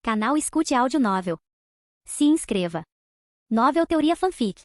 Canal Escute Áudio Novel. Se inscreva. Novel Teoria Fanfic.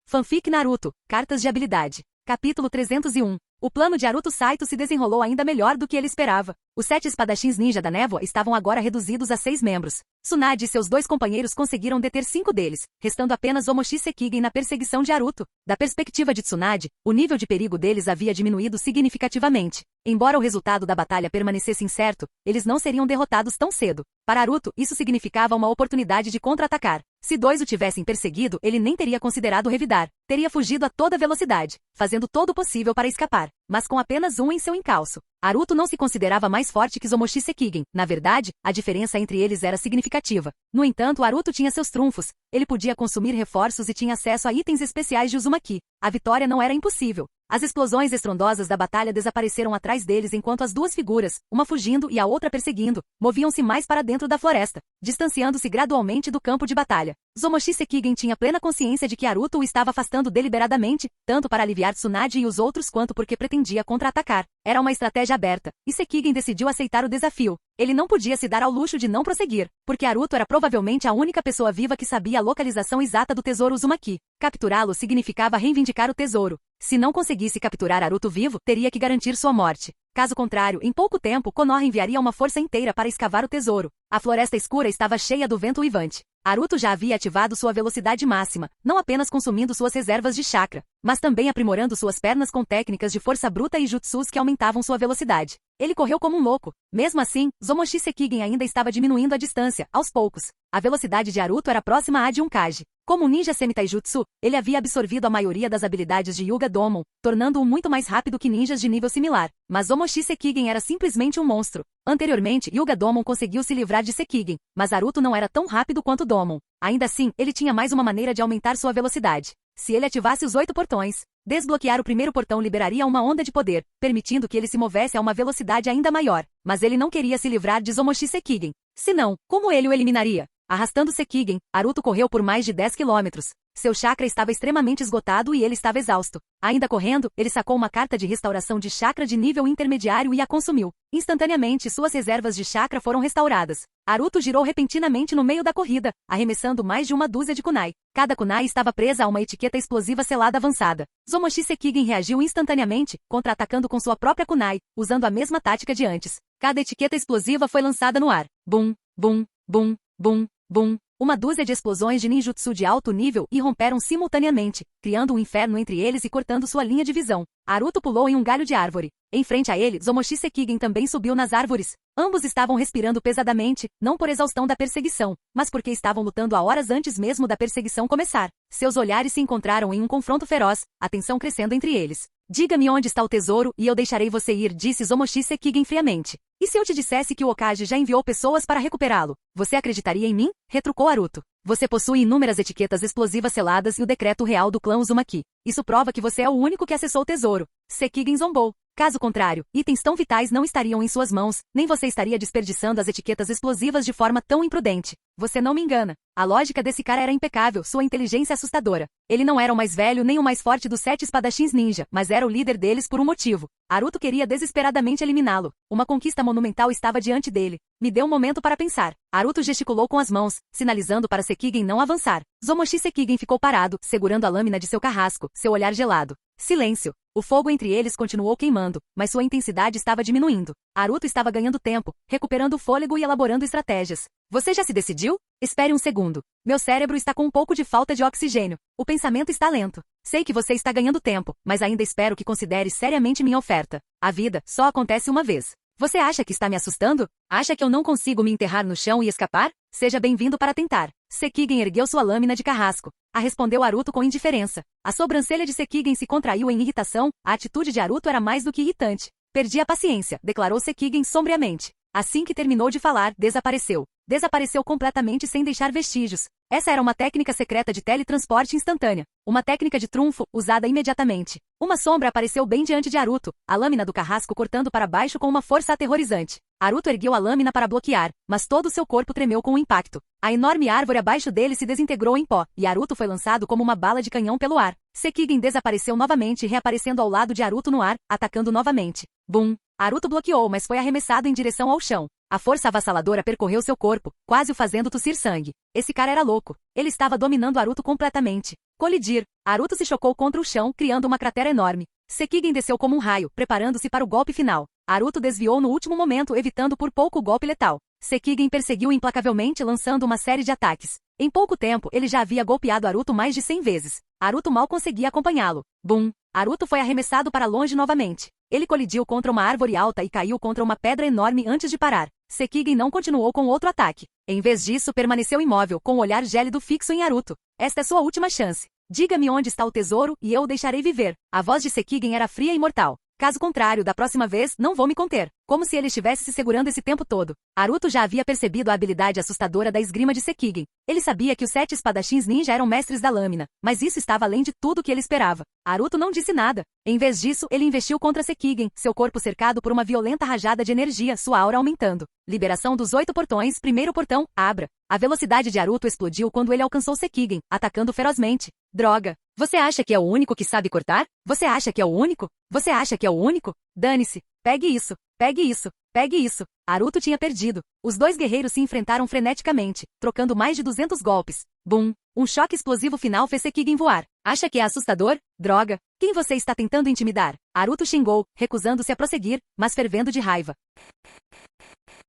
Fanfic Naruto, Cartas de Habilidade. Capítulo 301. O plano de Naruto Saito se desenrolou ainda melhor do que ele esperava. Os 7 espadachins ninja da névoa estavam agora reduzidos a 6 membros. Tsunade e seus 2 companheiros conseguiram deter 5 deles, restando apenas Omochi Sekigen na perseguição de Naruto. Da perspectiva de Tsunade, o nível de perigo deles havia diminuído significativamente. Embora o resultado da batalha permanecesse incerto, eles não seriam derrotados tão cedo. Para Naruto, isso significava uma oportunidade de contra-atacar. Se 2 o tivessem perseguido, ele nem teria considerado revidar. Teria fugido a toda velocidade, fazendo todo o possível para escapar, mas com apenas 1 em seu encalço. Naruto não se considerava mais forte que Omochi Sekigen. Na verdade, a diferença entre eles era significativa. No entanto, Naruto tinha seus trunfos. Ele podia consumir reforços e tinha acesso a itens especiais de Uzumaki. A vitória não era impossível. As explosões estrondosas da batalha desapareceram atrás deles enquanto as 2 figuras, uma fugindo e a outra perseguindo, moviam-se mais para dentro da floresta, distanciando-se gradualmente do campo de batalha. Omochi Sekigen tinha plena consciência de que Naruto o estava afastando deliberadamente, tanto para aliviar Tsunade e os outros quanto porque pretendia contra-atacar. Era uma estratégia aberta, e Sekigen decidiu aceitar o desafio. Ele não podia se dar ao luxo de não prosseguir, porque Naruto era provavelmente a única pessoa viva que sabia a localização exata do tesouro Uzumaki. Capturá-lo significava reivindicar o tesouro. Se não conseguisse capturar Naruto vivo, teria que garantir sua morte. Caso contrário, em pouco tempo, Konoha enviaria uma força inteira para escavar o tesouro. A floresta escura estava cheia do vento uivante. Naruto já havia ativado sua velocidade máxima, não apenas consumindo suas reservas de chakra, mas também aprimorando suas pernas com técnicas de força bruta e jutsus que aumentavam sua velocidade. Ele correu como um louco. Mesmo assim, Omochi Sekigen ainda estava diminuindo a distância, aos poucos. A velocidade de Naruto era próxima à de um Kage. Como um ninja semi-taijutsu, ele havia absorvido a maioria das habilidades de Hyuga Domon, tornando-o muito mais rápido que ninjas de nível similar. Mas Omochi Sekigen era simplesmente um monstro. Anteriormente, Hyuga Domon conseguiu se livrar de Sekigen, mas Naruto não era tão rápido quanto Domon. Ainda assim, ele tinha mais uma maneira de aumentar sua velocidade. Se ele ativasse os 8 portões, desbloquear o primeiro portão liberaria uma onda de poder, permitindo que ele se movesse a uma velocidade ainda maior. Mas ele não queria se livrar de Omochi Sekigen. Se não, como ele o eliminaria? Arrastando Sekigen, Naruto correu por mais de 10 quilômetros. Seu chakra estava extremamente esgotado e ele estava exausto. Ainda correndo, ele sacou uma carta de restauração de chakra de nível intermediário e a consumiu. Instantaneamente, suas reservas de chakra foram restauradas. Naruto girou repentinamente no meio da corrida, arremessando mais de uma dúzia de kunai. Cada kunai estava presa a uma etiqueta explosiva selada avançada. Omochi Sekigen reagiu instantaneamente, contra-atacando com sua própria kunai, usando a mesma tática de antes. Cada etiqueta explosiva foi lançada no ar. Bum, bum, bum, bum, bum. Uma dúzia de explosões de ninjutsu de alto nível irromperam simultaneamente, criando um inferno entre eles e cortando sua linha de visão. Naruto pulou em um galho de árvore. Em frente a ele, Omochi Sekigen também subiu nas árvores. Ambos estavam respirando pesadamente, não por exaustão da perseguição, mas porque estavam lutando há horas antes mesmo da perseguição começar. Seus olhares se encontraram em um confronto feroz, a tensão crescendo entre eles. Diga-me onde está o tesouro e eu deixarei você ir, disse Omochi Sekigen friamente. E se eu te dissesse que o Hokage já enviou pessoas para recuperá-lo? Você acreditaria em mim? Retrucou Naruto. Você possui inúmeras etiquetas explosivas seladas e o decreto real do clã Uzumaki. Isso prova que você é o único que acessou o tesouro. Sekigen zombou. Caso contrário, itens tão vitais não estariam em suas mãos, nem você estaria desperdiçando as etiquetas explosivas de forma tão imprudente. Você não me engana. A lógica desse cara era impecável, sua inteligência assustadora. Ele não era o mais velho nem o mais forte dos 7 espadachins ninja, mas era o líder deles por um motivo. Naruto queria desesperadamente eliminá-lo. Uma conquista monumental estava diante dele. Me deu um momento para pensar. Naruto gesticulou com as mãos, sinalizando para Sekigen não avançar. Omochi Sekigen ficou parado, segurando a lâmina de seu carrasco, seu olhar gelado. Silêncio. O fogo entre eles continuou queimando, mas sua intensidade estava diminuindo. Naruto estava ganhando tempo, recuperando o fôlego e elaborando estratégias. Você já se decidiu? Espere um segundo. Meu cérebro está com um pouco de falta de oxigênio. O pensamento está lento. Sei que você está ganhando tempo, mas ainda espero que considere seriamente minha oferta. A vida só acontece uma vez. Você acha que está me assustando? Acha que eu não consigo me enterrar no chão e escapar? Seja bem-vindo para tentar. Sekigen ergueu sua lâmina de carrasco. Respondeu Naruto com indiferença. A sobrancelha de Sekigen se contraiu em irritação, a atitude de Naruto era mais do que irritante. Perdi a paciência, declarou Sekigen sombriamente. Assim que terminou de falar, desapareceu. Desapareceu completamente sem deixar vestígios. Essa era uma técnica secreta de teletransporte instantânea. Uma técnica de trunfo, usada imediatamente. Uma sombra apareceu bem diante de Naruto, a lâmina do carrasco cortando para baixo com uma força aterrorizante. Naruto ergueu a lâmina para bloquear, mas todo o seu corpo tremeu com o impacto. A enorme árvore abaixo dele se desintegrou em pó, e Naruto foi lançado como uma bala de canhão pelo ar. Sekigen desapareceu novamente, reaparecendo ao lado de Naruto no ar, atacando novamente. Bum! Naruto bloqueou, mas foi arremessado em direção ao chão. A força avassaladora percorreu seu corpo, quase o fazendo tossir sangue. Esse cara era louco. Ele estava dominando Aruto completamente. Colidir. Aruto se chocou contra o chão, criando uma cratera enorme. Sekigen desceu como um raio, preparando-se para o golpe final. Aruto desviou no último momento, evitando por pouco o golpe letal. Sekigen perseguiu implacavelmente, lançando uma série de ataques. Em pouco tempo, ele já havia golpeado Aruto mais de 100 vezes. Aruto mal conseguia acompanhá-lo. Bum! Aruto foi arremessado para longe novamente. Ele colidiu contra uma árvore alta e caiu contra uma pedra enorme antes de parar. Sekigen não continuou com outro ataque. Em vez disso, permaneceu imóvel, com o olhar gélido fixo em Aruto. Esta é sua última chance. Diga-me onde está o tesouro e eu o deixarei viver. A voz de Sekigen era fria e mortal. Caso contrário, da próxima vez, não vou me conter. Como se ele estivesse se segurando esse tempo todo. Aruto já havia percebido a habilidade assustadora da esgrima de Sekigen. Ele sabia que os 7 espadachins ninja eram mestres da lâmina, mas isso estava além de tudo que ele esperava. Aruto não disse nada. Em vez disso, ele investiu contra Sekigen, seu corpo cercado por uma violenta rajada de energia, sua aura aumentando. Liberação dos 8 portões, primeiro portão, abra. A velocidade de Aruto explodiu quando ele alcançou Sekigen, atacando ferozmente. Droga! Você acha que é o único que sabe cortar? Você acha que é o único? Você acha que é o único? Dane-se! Pegue isso! Pegue isso! Pegue isso! Aruto tinha perdido. Os dois guerreiros se enfrentaram freneticamente, trocando mais de 200 golpes. Bum! Um choque explosivo final fez Sekigen voar. Acha que é assustador? Droga! Quem você está tentando intimidar? Aruto xingou, recusando-se a prosseguir, mas fervendo de raiva.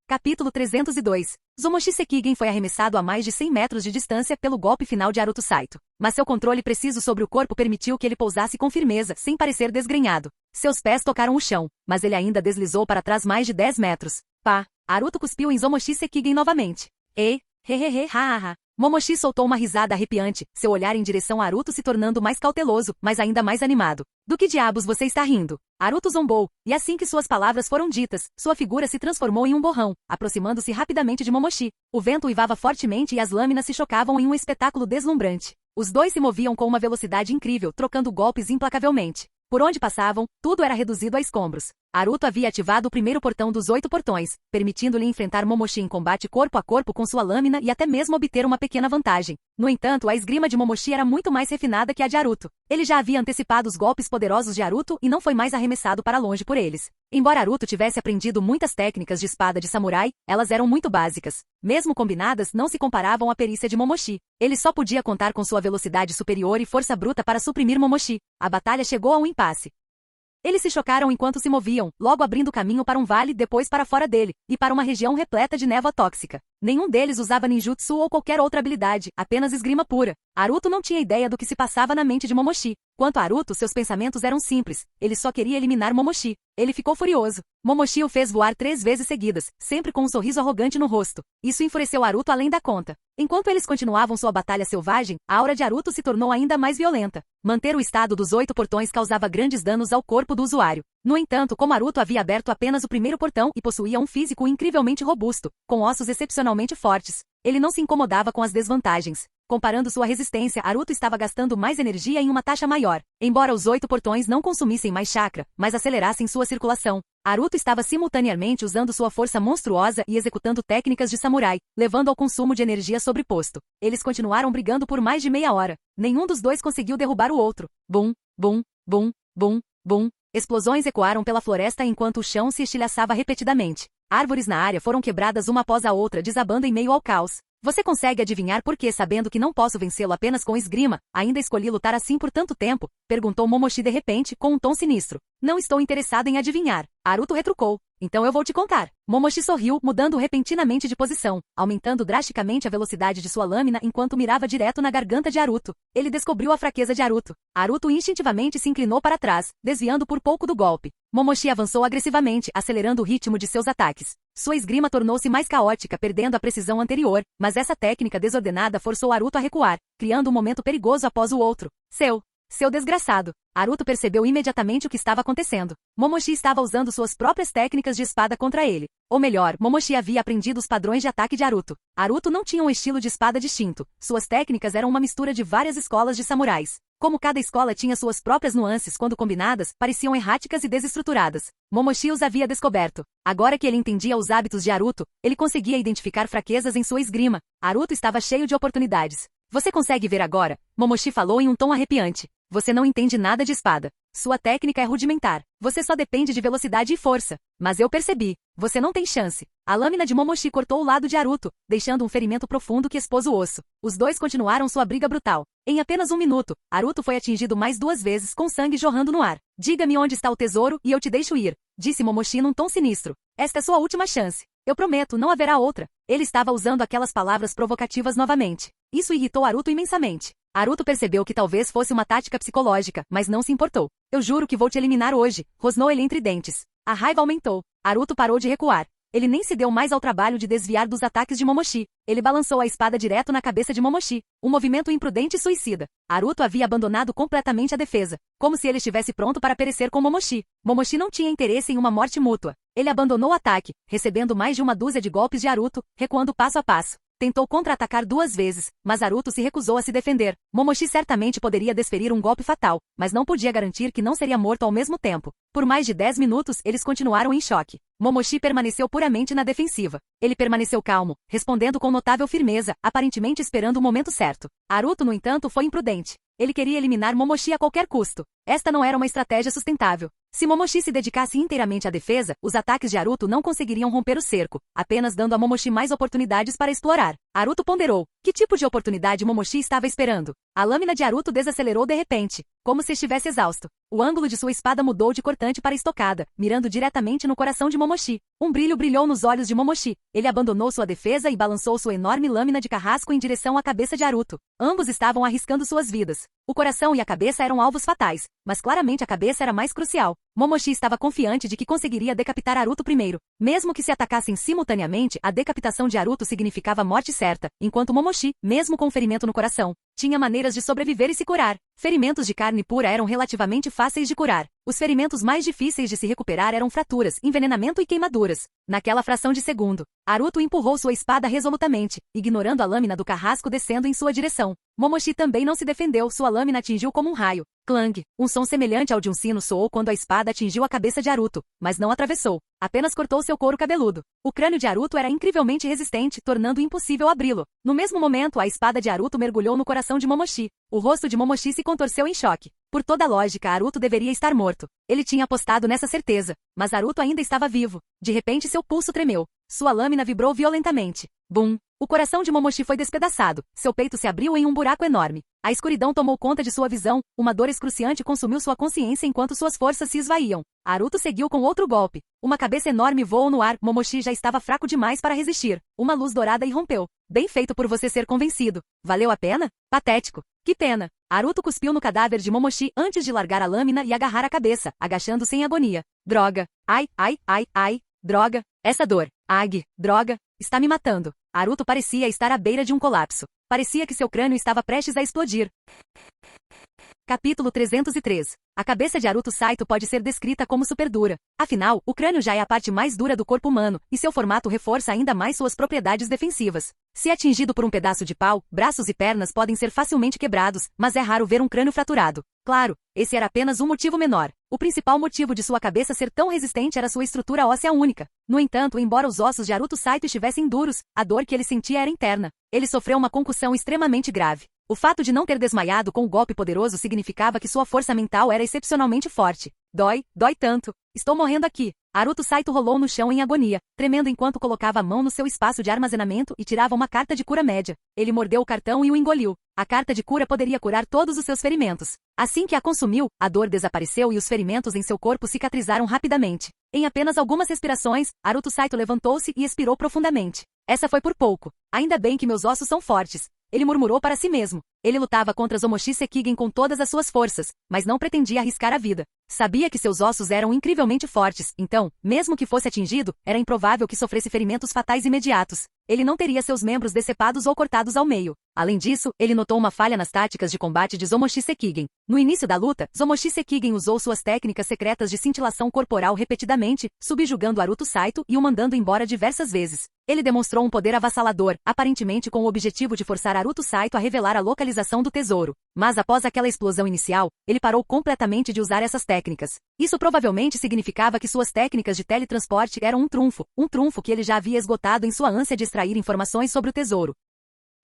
Capítulo 302. Zumoshi Sekigen foi arremessado a mais de 100 metros de distância pelo golpe final de Aruto Saito. Mas seu controle preciso sobre o corpo permitiu que ele pousasse com firmeza, sem parecer desgrenhado. Seus pés tocaram o chão, mas ele ainda deslizou para trás mais de 10 metros. Pá! Aruto cuspiu em Zumoshi Sekigen novamente. Ei! Hehehe, ha. Momoshi soltou uma risada arrepiante, seu olhar em direção a Aruto se tornando mais cauteloso, mas ainda mais animado. Do que diabos você está rindo? Aruto zombou, e assim que suas palavras foram ditas, sua figura se transformou em um borrão, aproximando-se rapidamente de Momoshi. O vento uivava fortemente e as lâminas se chocavam em um espetáculo deslumbrante. Os dois se moviam com uma velocidade incrível, trocando golpes implacavelmente. Por onde passavam, tudo era reduzido a escombros. Aruto havia ativado o primeiro portão dos 8 portões, permitindo-lhe enfrentar Momoshi em combate corpo a corpo com sua lâmina e até mesmo obter uma pequena vantagem. No entanto, a esgrima de Momoshi era muito mais refinada que a de Aruto. Ele já havia antecipado os golpes poderosos de Aruto e não foi mais arremessado para longe por eles. Embora Aruto tivesse aprendido muitas técnicas de espada de samurai, elas eram muito básicas. Mesmo combinadas, não se comparavam à perícia de Momoshi. Ele só podia contar com sua velocidade superior e força bruta para suprimir Momoshi. A batalha chegou a um impasse. Eles se chocaram enquanto se moviam, logo abrindo caminho para um vale, depois para fora dele, e para uma região repleta de névoa tóxica. Nenhum deles usava ninjutsu ou qualquer outra habilidade, apenas esgrima pura. Aruto não tinha ideia do que se passava na mente de Momoshi. Quanto a Aruto, seus pensamentos eram simples. Ele só queria eliminar Momoshi. Ele ficou furioso. Momoshi o fez voar 3 vezes seguidas, sempre com um sorriso arrogante no rosto. Isso enfureceu Aruto além da conta. Enquanto eles continuavam sua batalha selvagem, a aura de Aruto se tornou ainda mais violenta. Manter o estado dos 8 portões causava grandes danos ao corpo do usuário. No entanto, como Aruto havia aberto apenas o primeiro portão e possuía um físico incrivelmente robusto, com ossos excepcionalmente fortes, ele não se incomodava com as desvantagens. Comparando sua resistência, Aruto estava gastando mais energia em uma taxa maior. Embora os 8 portões não consumissem mais chakra, mas acelerassem sua circulação, Aruto estava simultaneamente usando sua força monstruosa e executando técnicas de samurai, levando ao consumo de energia sobreposto. Eles continuaram brigando por mais de meia hora. Nenhum dos dois conseguiu derrubar o outro. Bum, bum, bum, bum, bum. Explosões ecoaram pela floresta enquanto o chão se estilhaçava repetidamente. Árvores na área foram quebradas uma após a outra, desabando em meio ao caos. Você consegue adivinhar por que, sabendo que não posso vencê-lo apenas com esgrima, ainda escolhi lutar assim por tanto tempo? Perguntou Momoshi de repente, com um tom sinistro. Não estou interessado em adivinhar. Aruto retrucou. Então eu vou te contar. Momoshi sorriu, mudando repentinamente de posição, aumentando drasticamente a velocidade de sua lâmina enquanto mirava direto na garganta de Aruto. Ele descobriu a fraqueza de Aruto. Aruto instintivamente se inclinou para trás, desviando por pouco do golpe. Momoshi avançou agressivamente, acelerando o ritmo de seus ataques. Sua esgrima tornou-se mais caótica, perdendo a precisão anterior, mas essa técnica desordenada forçou Aruto a recuar, criando um momento perigoso após o outro. Seu desgraçado. Aruto percebeu imediatamente o que estava acontecendo. Momoshi estava usando suas próprias técnicas de espada contra ele. Ou melhor, Momoshi havia aprendido os padrões de ataque de Aruto. Aruto não tinha um estilo de espada distinto. Suas técnicas eram uma mistura de várias escolas de samurais. Como cada escola tinha suas próprias nuances, quando combinadas, pareciam erráticas e desestruturadas. Momoshi os havia descoberto. Agora que ele entendia os hábitos de Aruto, ele conseguia identificar fraquezas em sua esgrima. Aruto estava cheio de oportunidades. Você consegue ver agora? Momoshi falou em um tom arrepiante. Você não entende nada de espada. Sua técnica é rudimentar. Você só depende de velocidade e força. Mas eu percebi. Você não tem chance. A lâmina de Momoshi cortou o lado de Haruto, deixando um ferimento profundo que expôs o osso. Os dois continuaram sua briga brutal. Em apenas um minuto, Haruto foi atingido mais 2 vezes com sangue jorrando no ar. Diga-me onde está o tesouro e eu te deixo ir, disse Momoshi num tom sinistro. Esta é sua última chance. Eu prometo, não haverá outra. Ele estava usando aquelas palavras provocativas novamente. Isso irritou Haruto imensamente. Haruto percebeu que talvez fosse uma tática psicológica, mas não se importou. Eu juro que vou te eliminar hoje, rosnou ele entre dentes. A raiva aumentou. Haruto parou de recuar. Ele nem se deu mais ao trabalho de desviar dos ataques de Momoshi. Ele balançou a espada direto na cabeça de Momoshi. Um movimento imprudente e suicida. Haruto havia abandonado completamente a defesa, como se ele estivesse pronto para perecer com Momoshi. Momoshi não tinha interesse em uma morte mútua. Ele abandonou o ataque, recebendo mais de uma dúzia de golpes de Haruto, recuando passo a passo. Tentou contra-atacar 2 vezes, mas Haruto se recusou a se defender. Momoshi certamente poderia desferir um golpe fatal, mas não podia garantir que não seria morto ao mesmo tempo. Por mais de 10 minutos, eles continuaram em choque. Momoshi permaneceu puramente na defensiva. Ele permaneceu calmo, respondendo com notável firmeza, aparentemente esperando o momento certo. Haruto, no entanto, foi imprudente. Ele queria eliminar Momoshi a qualquer custo. Esta não era uma estratégia sustentável. Se Momoshi se dedicasse inteiramente à defesa, os ataques de Haruto não conseguiriam romper o cerco, apenas dando a Momoshi mais oportunidades para explorar. Haruto ponderou. Que tipo de oportunidade Momoshi estava esperando? A lâmina de Haruto desacelerou de repente, como se estivesse exausto. O ângulo de sua espada mudou de cortante para estocada, mirando diretamente no coração de Momoshi. Um brilho brilhou nos olhos de Momoshi. Ele abandonou sua defesa e balançou sua enorme lâmina de carrasco em direção à cabeça de Haruto. Ambos estavam arriscando suas vidas. O coração e a cabeça eram alvos fatais, mas claramente a cabeça era mais crucial. Momoshi estava confiante de que conseguiria decapitar Haruto primeiro. Mesmo que se atacassem simultaneamente, a decapitação de Haruto significava morte certa, enquanto Momoshi, mesmo com ferimento no coração, tinha maneiras de sobreviver e se curar. Ferimentos de carne pura eram relativamente fáceis de curar. Os ferimentos mais difíceis de se recuperar eram fraturas, envenenamento e queimaduras. Naquela fração de segundo, Haruto empurrou sua espada resolutamente, ignorando a lâmina do carrasco descendo em sua direção. Momoshi também não se defendeu, sua lâmina atingiu como um raio. Clang! Um som semelhante ao de um sino soou quando a espada atingiu a cabeça de Haruto, mas não atravessou. Apenas cortou seu couro cabeludo. O crânio de Haruto era incrivelmente resistente, tornando impossível abri-lo. No mesmo momento, a espada de Haruto mergulhou no coração de Momoshi. O rosto de Momoshi se contorceu em choque. Por toda lógica, Haruto deveria estar morto. Ele tinha apostado nessa certeza, mas Haruto ainda estava vivo. De repente, seu pulso tremeu. Sua lâmina vibrou violentamente. Bum! O coração de Momoshi foi despedaçado. Seu peito se abriu em um buraco enorme. A escuridão tomou conta de sua visão. Uma dor excruciante consumiu sua consciência enquanto suas forças se esvaíam. Haruto seguiu com outro golpe. Uma cabeça enorme voou no ar. Momoshi já estava fraco demais para resistir. Uma luz dourada irrompeu. Bem feito por você ser convencido. Valeu a pena? Patético. Que pena. Haruto cuspiu no cadáver de Momoshi antes de largar a lâmina e agarrar a cabeça, agachando-se em agonia. Droga. Ai, ai, ai, ai. Droga. Essa dor. Ag. Droga. Está me matando. Haruto parecia estar à beira de um colapso. Parecia que seu crânio estava prestes a explodir. Capítulo 303. A cabeça de Haruto Saito pode ser descrita como super dura. Afinal, o crânio já é a parte mais dura do corpo humano, e seu formato reforça ainda mais suas propriedades defensivas. Se atingido por um pedaço de pau, braços e pernas podem ser facilmente quebrados, mas é raro ver um crânio fraturado. Claro, esse era apenas um motivo menor. O principal motivo de sua cabeça ser tão resistente era sua estrutura óssea única. No entanto, embora os ossos de Haruto Saito estivessem duros, a dor que ele sentia era interna. Ele sofreu uma concussão extremamente grave. O fato de não ter desmaiado com o golpe poderoso significava que sua força mental era excepcionalmente forte. Dói tanto. Estou morrendo aqui. Haruto Saito rolou no chão em agonia, tremendo enquanto colocava a mão no seu espaço de armazenamento e tirava uma carta de cura média. Ele mordeu o cartão e o engoliu. A carta de cura poderia curar todos os seus ferimentos. Assim que a consumiu, a dor desapareceu e os ferimentos em seu corpo cicatrizaram rapidamente. Em apenas algumas respirações, Haruto Saito levantou-se e expirou profundamente. Essa foi por pouco. Ainda bem que meus ossos são fortes. Ele murmurou para si mesmo. Ele lutava contra Zomoshi Sekigen com todas as suas forças, mas não pretendia arriscar a vida. Sabia que seus ossos eram incrivelmente fortes, então, mesmo que fosse atingido, era improvável que sofresse ferimentos fatais imediatos. Ele não teria seus membros decepados ou cortados ao meio. Além disso, ele notou uma falha nas táticas de combate de Zomoshi Sekigen. No início da luta, Zomoshi Sekigen usou suas técnicas secretas de cintilação corporal repetidamente, subjugando Haruto Saito e o mandando embora diversas vezes. Ele demonstrou um poder avassalador, aparentemente com o objetivo de forçar Haruto Saito a revelar a localização do tesouro. Mas após aquela explosão inicial, ele parou completamente de usar essas técnicas. Isso provavelmente significava que suas técnicas de teletransporte eram um trunfo que ele já havia esgotado em sua ânsia de extrair informações sobre o tesouro.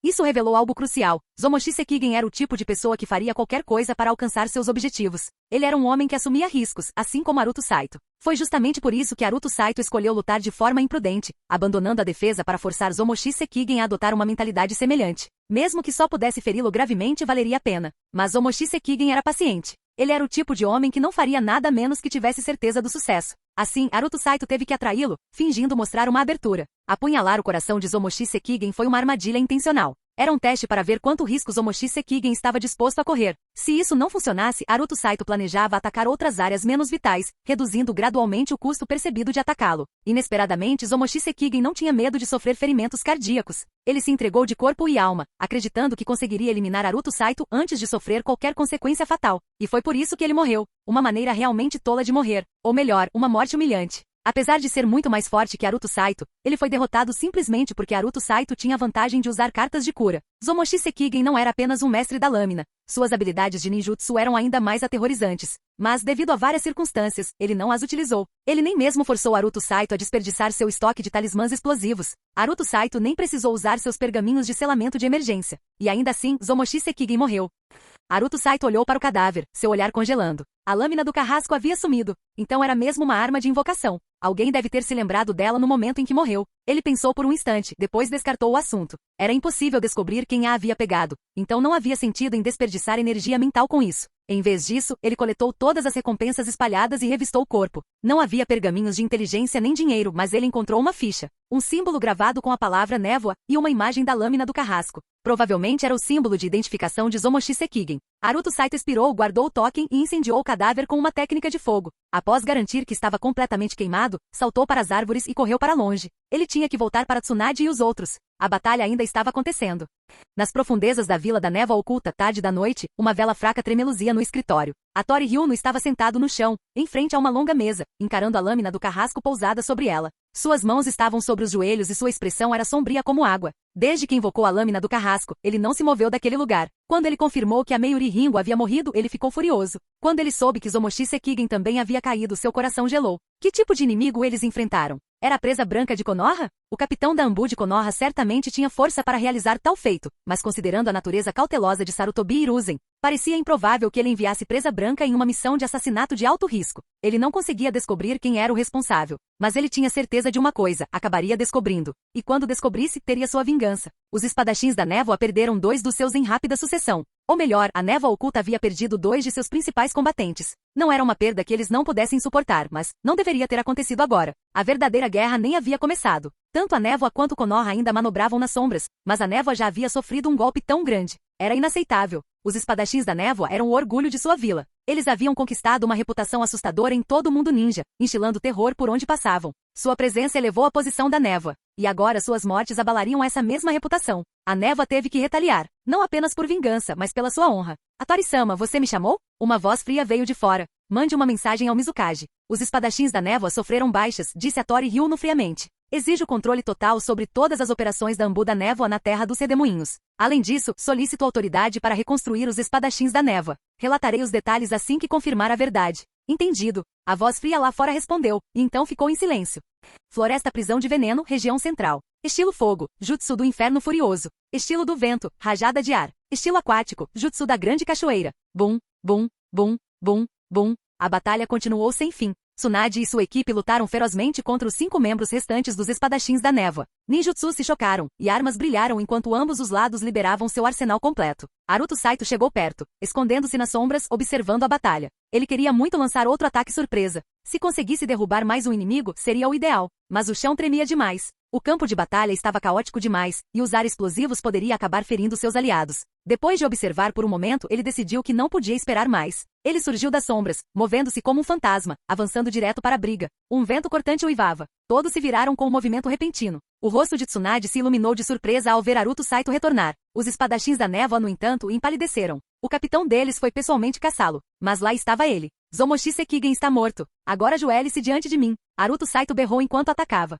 Isso revelou algo crucial. Zomoshi Sekigen era o tipo de pessoa que faria qualquer coisa para alcançar seus objetivos. Ele era um homem que assumia riscos, assim como Haruto Saito. Foi justamente por isso que Haruto Saito escolheu lutar de forma imprudente, abandonando a defesa para forçar Zomoshi Sekigen a adotar uma mentalidade semelhante. Mesmo que só pudesse feri-lo gravemente, valeria a pena. Mas Zomoshi Sekigen era paciente. Ele era o tipo de homem que não faria nada menos que tivesse certeza do sucesso. Assim, Haruto Saito teve que atraí-lo, fingindo mostrar uma abertura. Apunhalar o coração de Zomoshi Sekigen foi uma armadilha intencional. Era um teste para ver quanto risco Zomoshi Sekigen estava disposto a correr. Se isso não funcionasse, Haruto Saito planejava atacar outras áreas menos vitais, reduzindo gradualmente o custo percebido de atacá-lo. Inesperadamente, Zomoshi Sekigen não tinha medo de sofrer ferimentos cardíacos. Ele se entregou de corpo e alma, acreditando que conseguiria eliminar Haruto Saito antes de sofrer qualquer consequência fatal. E foi por isso que ele morreu. Uma maneira realmente tola de morrer. Ou melhor, uma morte humilhante. Apesar de ser muito mais forte que Haruto Saito, ele foi derrotado simplesmente porque Haruto Saito tinha a vantagem de usar cartas de cura. Zomoshi Sekigen não era apenas um mestre da lâmina. Suas habilidades de ninjutsu eram ainda mais aterrorizantes. Mas, devido a várias circunstâncias, ele não as utilizou. Ele nem mesmo forçou Haruto Saito a desperdiçar seu estoque de talismãs explosivos. Haruto Saito nem precisou usar seus pergaminhos de selamento de emergência. E ainda assim, Zomoshi Sekigen morreu. Haruto Saito olhou para o cadáver, seu olhar congelando. A lâmina do carrasco havia sumido. Então era mesmo uma arma de invocação. Alguém deve ter se lembrado dela no momento em que morreu. Ele pensou por um instante, depois descartou o assunto. Era impossível descobrir quem a havia pegado. Então não havia sentido em desperdiçar energia mental com isso. Em vez disso, ele coletou todas as recompensas espalhadas e revistou o corpo. Não havia pergaminhos de inteligência nem dinheiro, mas ele encontrou uma ficha. Um símbolo gravado com a palavra névoa e uma imagem da lâmina do carrasco. Provavelmente era o símbolo de identificação de Zomoshi Sekigen. Haruto Saito expirou, guardou o token e incendiou o cadáver com uma técnica de fogo. Após garantir que estava completamente queimado, saltou para as árvores e correu para longe. Ele tinha que voltar para Tsunade e os outros. A batalha ainda estava acontecendo. Nas profundezas da Vila da Névoa Oculta, tarde da noite, uma vela fraca tremeluzia no escritório. Hattori Ryuno estava sentado no chão, em frente a uma longa mesa, encarando a lâmina do carrasco pousada sobre ela. Suas mãos estavam sobre os joelhos e sua expressão era sombria como água. Desde que invocou a lâmina do carrasco, ele não se moveu daquele lugar. Quando ele confirmou que a Meiyuri Ringo havia morrido, ele ficou furioso. Quando ele soube que Zomoshi Sekigen também havia caído, seu coração gelou. Que tipo de inimigo eles enfrentaram? Era a presa branca de Konoha? O capitão da Anbu de Konoha certamente tinha força para realizar tal feito, mas considerando a natureza cautelosa de Sarutobi Hiruzen, parecia improvável que ele enviasse presa branca em uma missão de assassinato de alto risco. Ele não conseguia descobrir quem era o responsável, mas ele tinha certeza de uma coisa, acabaria descobrindo. E quando descobrisse, teria sua vingança. Os espadachins da névoa perderam 2 dos seus em rápida sucessão. Ou melhor, a névoa oculta havia perdido 2 de seus principais combatentes. Não era uma perda que eles não pudessem suportar, mas não deveria ter acontecido agora. A verdadeira guerra nem havia começado. Tanto a névoa quanto Konoha ainda manobravam nas sombras, mas a névoa já havia sofrido um golpe tão grande. Era inaceitável. Os espadachins da névoa eram o orgulho de sua vila. Eles haviam conquistado uma reputação assustadora em todo o mundo ninja, instilando terror por onde passavam. Sua presença elevou a posição da névoa. E agora suas mortes abalariam essa mesma reputação. A névoa teve que retaliar, não apenas por vingança, mas pela sua honra. Hattori-sama, você me chamou? Uma voz fria veio de fora. Mande uma mensagem ao Mizukage. Os espadachins da névoa sofreram baixas, disse Hattori Ryuno friamente. Exijo controle total sobre todas as operações da Anbu da Névoa na terra dos Redemoinhos. Além disso, solicito autoridade para reconstruir os espadachins da névoa. Relatarei os detalhes assim que confirmar a verdade. Entendido. A voz fria lá fora respondeu, e então ficou em silêncio. Floresta Prisão de Veneno, região central. Estilo fogo, jutsu do inferno furioso. Estilo do vento, rajada de ar. Estilo aquático, jutsu da grande cachoeira. Bum, bum, bum, bum, bum. A batalha continuou sem fim. Tsunade e sua equipe lutaram ferozmente contra os 5 membros restantes dos espadachins da névoa. Ninjutsu se chocaram, e armas brilharam enquanto ambos os lados liberavam seu arsenal completo. Haruto Saito chegou perto, escondendo-se nas sombras, observando a batalha. Ele queria muito lançar outro ataque surpresa. Se conseguisse derrubar mais um inimigo, seria o ideal. Mas o chão tremia demais. O campo de batalha estava caótico demais, e usar explosivos poderia acabar ferindo seus aliados. Depois de observar por um momento, ele decidiu que não podia esperar mais. Ele surgiu das sombras, movendo-se como um fantasma, avançando direto para a briga. Um vento cortante uivava. Todos se viraram com um movimento repentino. O rosto de Tsunade se iluminou de surpresa ao ver Haruto Saito retornar. Os espadachins da névoa, no entanto, empalideceram. O capitão deles foi pessoalmente caçá-lo. Mas lá estava ele. Zomoshi Sekigen está morto. Agora ajoelhe-se diante de mim. Haruto Saito berrou enquanto atacava.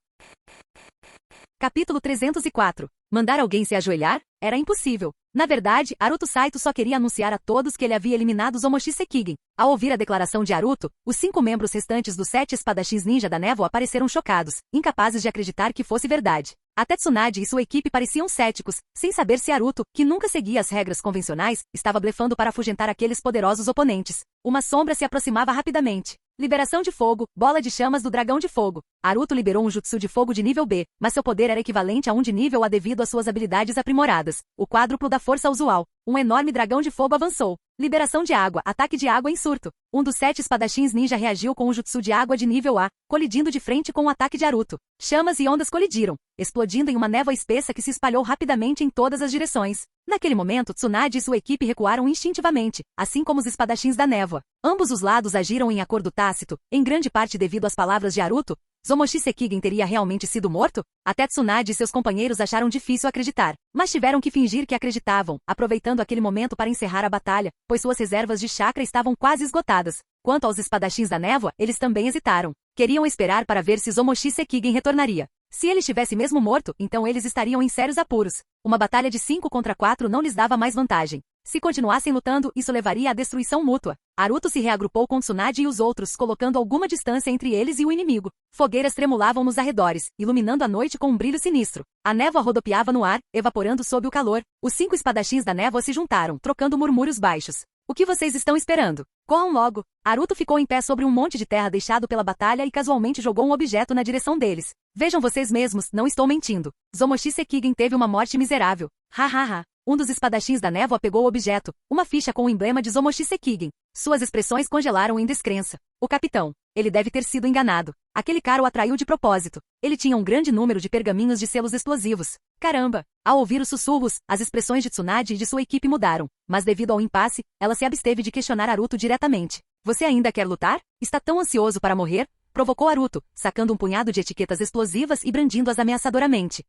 Capítulo 304. Mandar alguém se ajoelhar? Era impossível. Na verdade, Haruto Saito só queria anunciar a todos que ele havia eliminado Zomoshi Sekigen. Ao ouvir a declaração de Haruto, os 5 membros restantes dos 7 espadachins ninja da névoa apareceram chocados, incapazes de acreditar que fosse verdade. Até Tsunade e sua equipe pareciam céticos, sem saber se Naruto, que nunca seguia as regras convencionais, estava blefando para afugentar aqueles poderosos oponentes. Uma sombra se aproximava rapidamente. Liberação de fogo, bola de chamas do dragão de fogo. Naruto liberou um jutsu de fogo de nível B, mas seu poder era equivalente a um de nível A devido às suas habilidades aprimoradas. O quádruplo da força usual. Um enorme dragão de fogo avançou. Liberação de água, ataque de água em surto. Um dos 7 espadachins ninja reagiu com um jutsu de água de nível A, colidindo de frente com o ataque de Naruto. Chamas e ondas colidiram, explodindo em uma névoa espessa que se espalhou rapidamente em todas as direções. Naquele momento, Tsunade e sua equipe recuaram instintivamente, assim como os espadachins da névoa. Ambos os lados agiram em acordo tácito, em grande parte devido às palavras de Naruto. Zomoshi Sekigen teria realmente sido morto? Até Tsunade e seus companheiros acharam difícil acreditar, mas tiveram que fingir que acreditavam, aproveitando aquele momento para encerrar a batalha, pois suas reservas de chakra estavam quase esgotadas. Quanto aos espadachins da névoa, eles também hesitaram. Queriam esperar para ver se Zomoshi Sekigen retornaria. Se ele estivesse mesmo morto, então eles estariam em sérios apuros. Uma batalha de 5 contra 4 não lhes dava mais vantagem. Se continuassem lutando, isso levaria à destruição mútua. Naruto se reagrupou com Tsunade e os outros, colocando alguma distância entre eles e o inimigo. Fogueiras tremulavam nos arredores, iluminando a noite com um brilho sinistro. A névoa rodopiava no ar, evaporando sob o calor. Os 5 espadachins da névoa se juntaram, trocando murmúrios baixos. O que vocês estão esperando? Corram logo. Naruto ficou em pé sobre um monte de terra deixado pela batalha e casualmente jogou um objeto na direção deles. Vejam vocês mesmos, não estou mentindo. Zomoshi Sekigen teve uma morte miserável. Ha ha ha. Um dos espadachins da névoa pegou o objeto, uma ficha com o emblema de Zomoshi Sekigen. Suas expressões congelaram em descrença. O capitão. Ele deve ter sido enganado. Aquele cara o atraiu de propósito. Ele tinha um grande número de pergaminhos de selos explosivos. Caramba! Ao ouvir os sussurros, as expressões de Tsunade e de sua equipe mudaram, mas devido ao impasse, ela se absteve de questionar Naruto diretamente. Você ainda quer lutar? Está tão ansioso para morrer? Provocou Naruto, sacando um punhado de etiquetas explosivas e brandindo-as ameaçadoramente.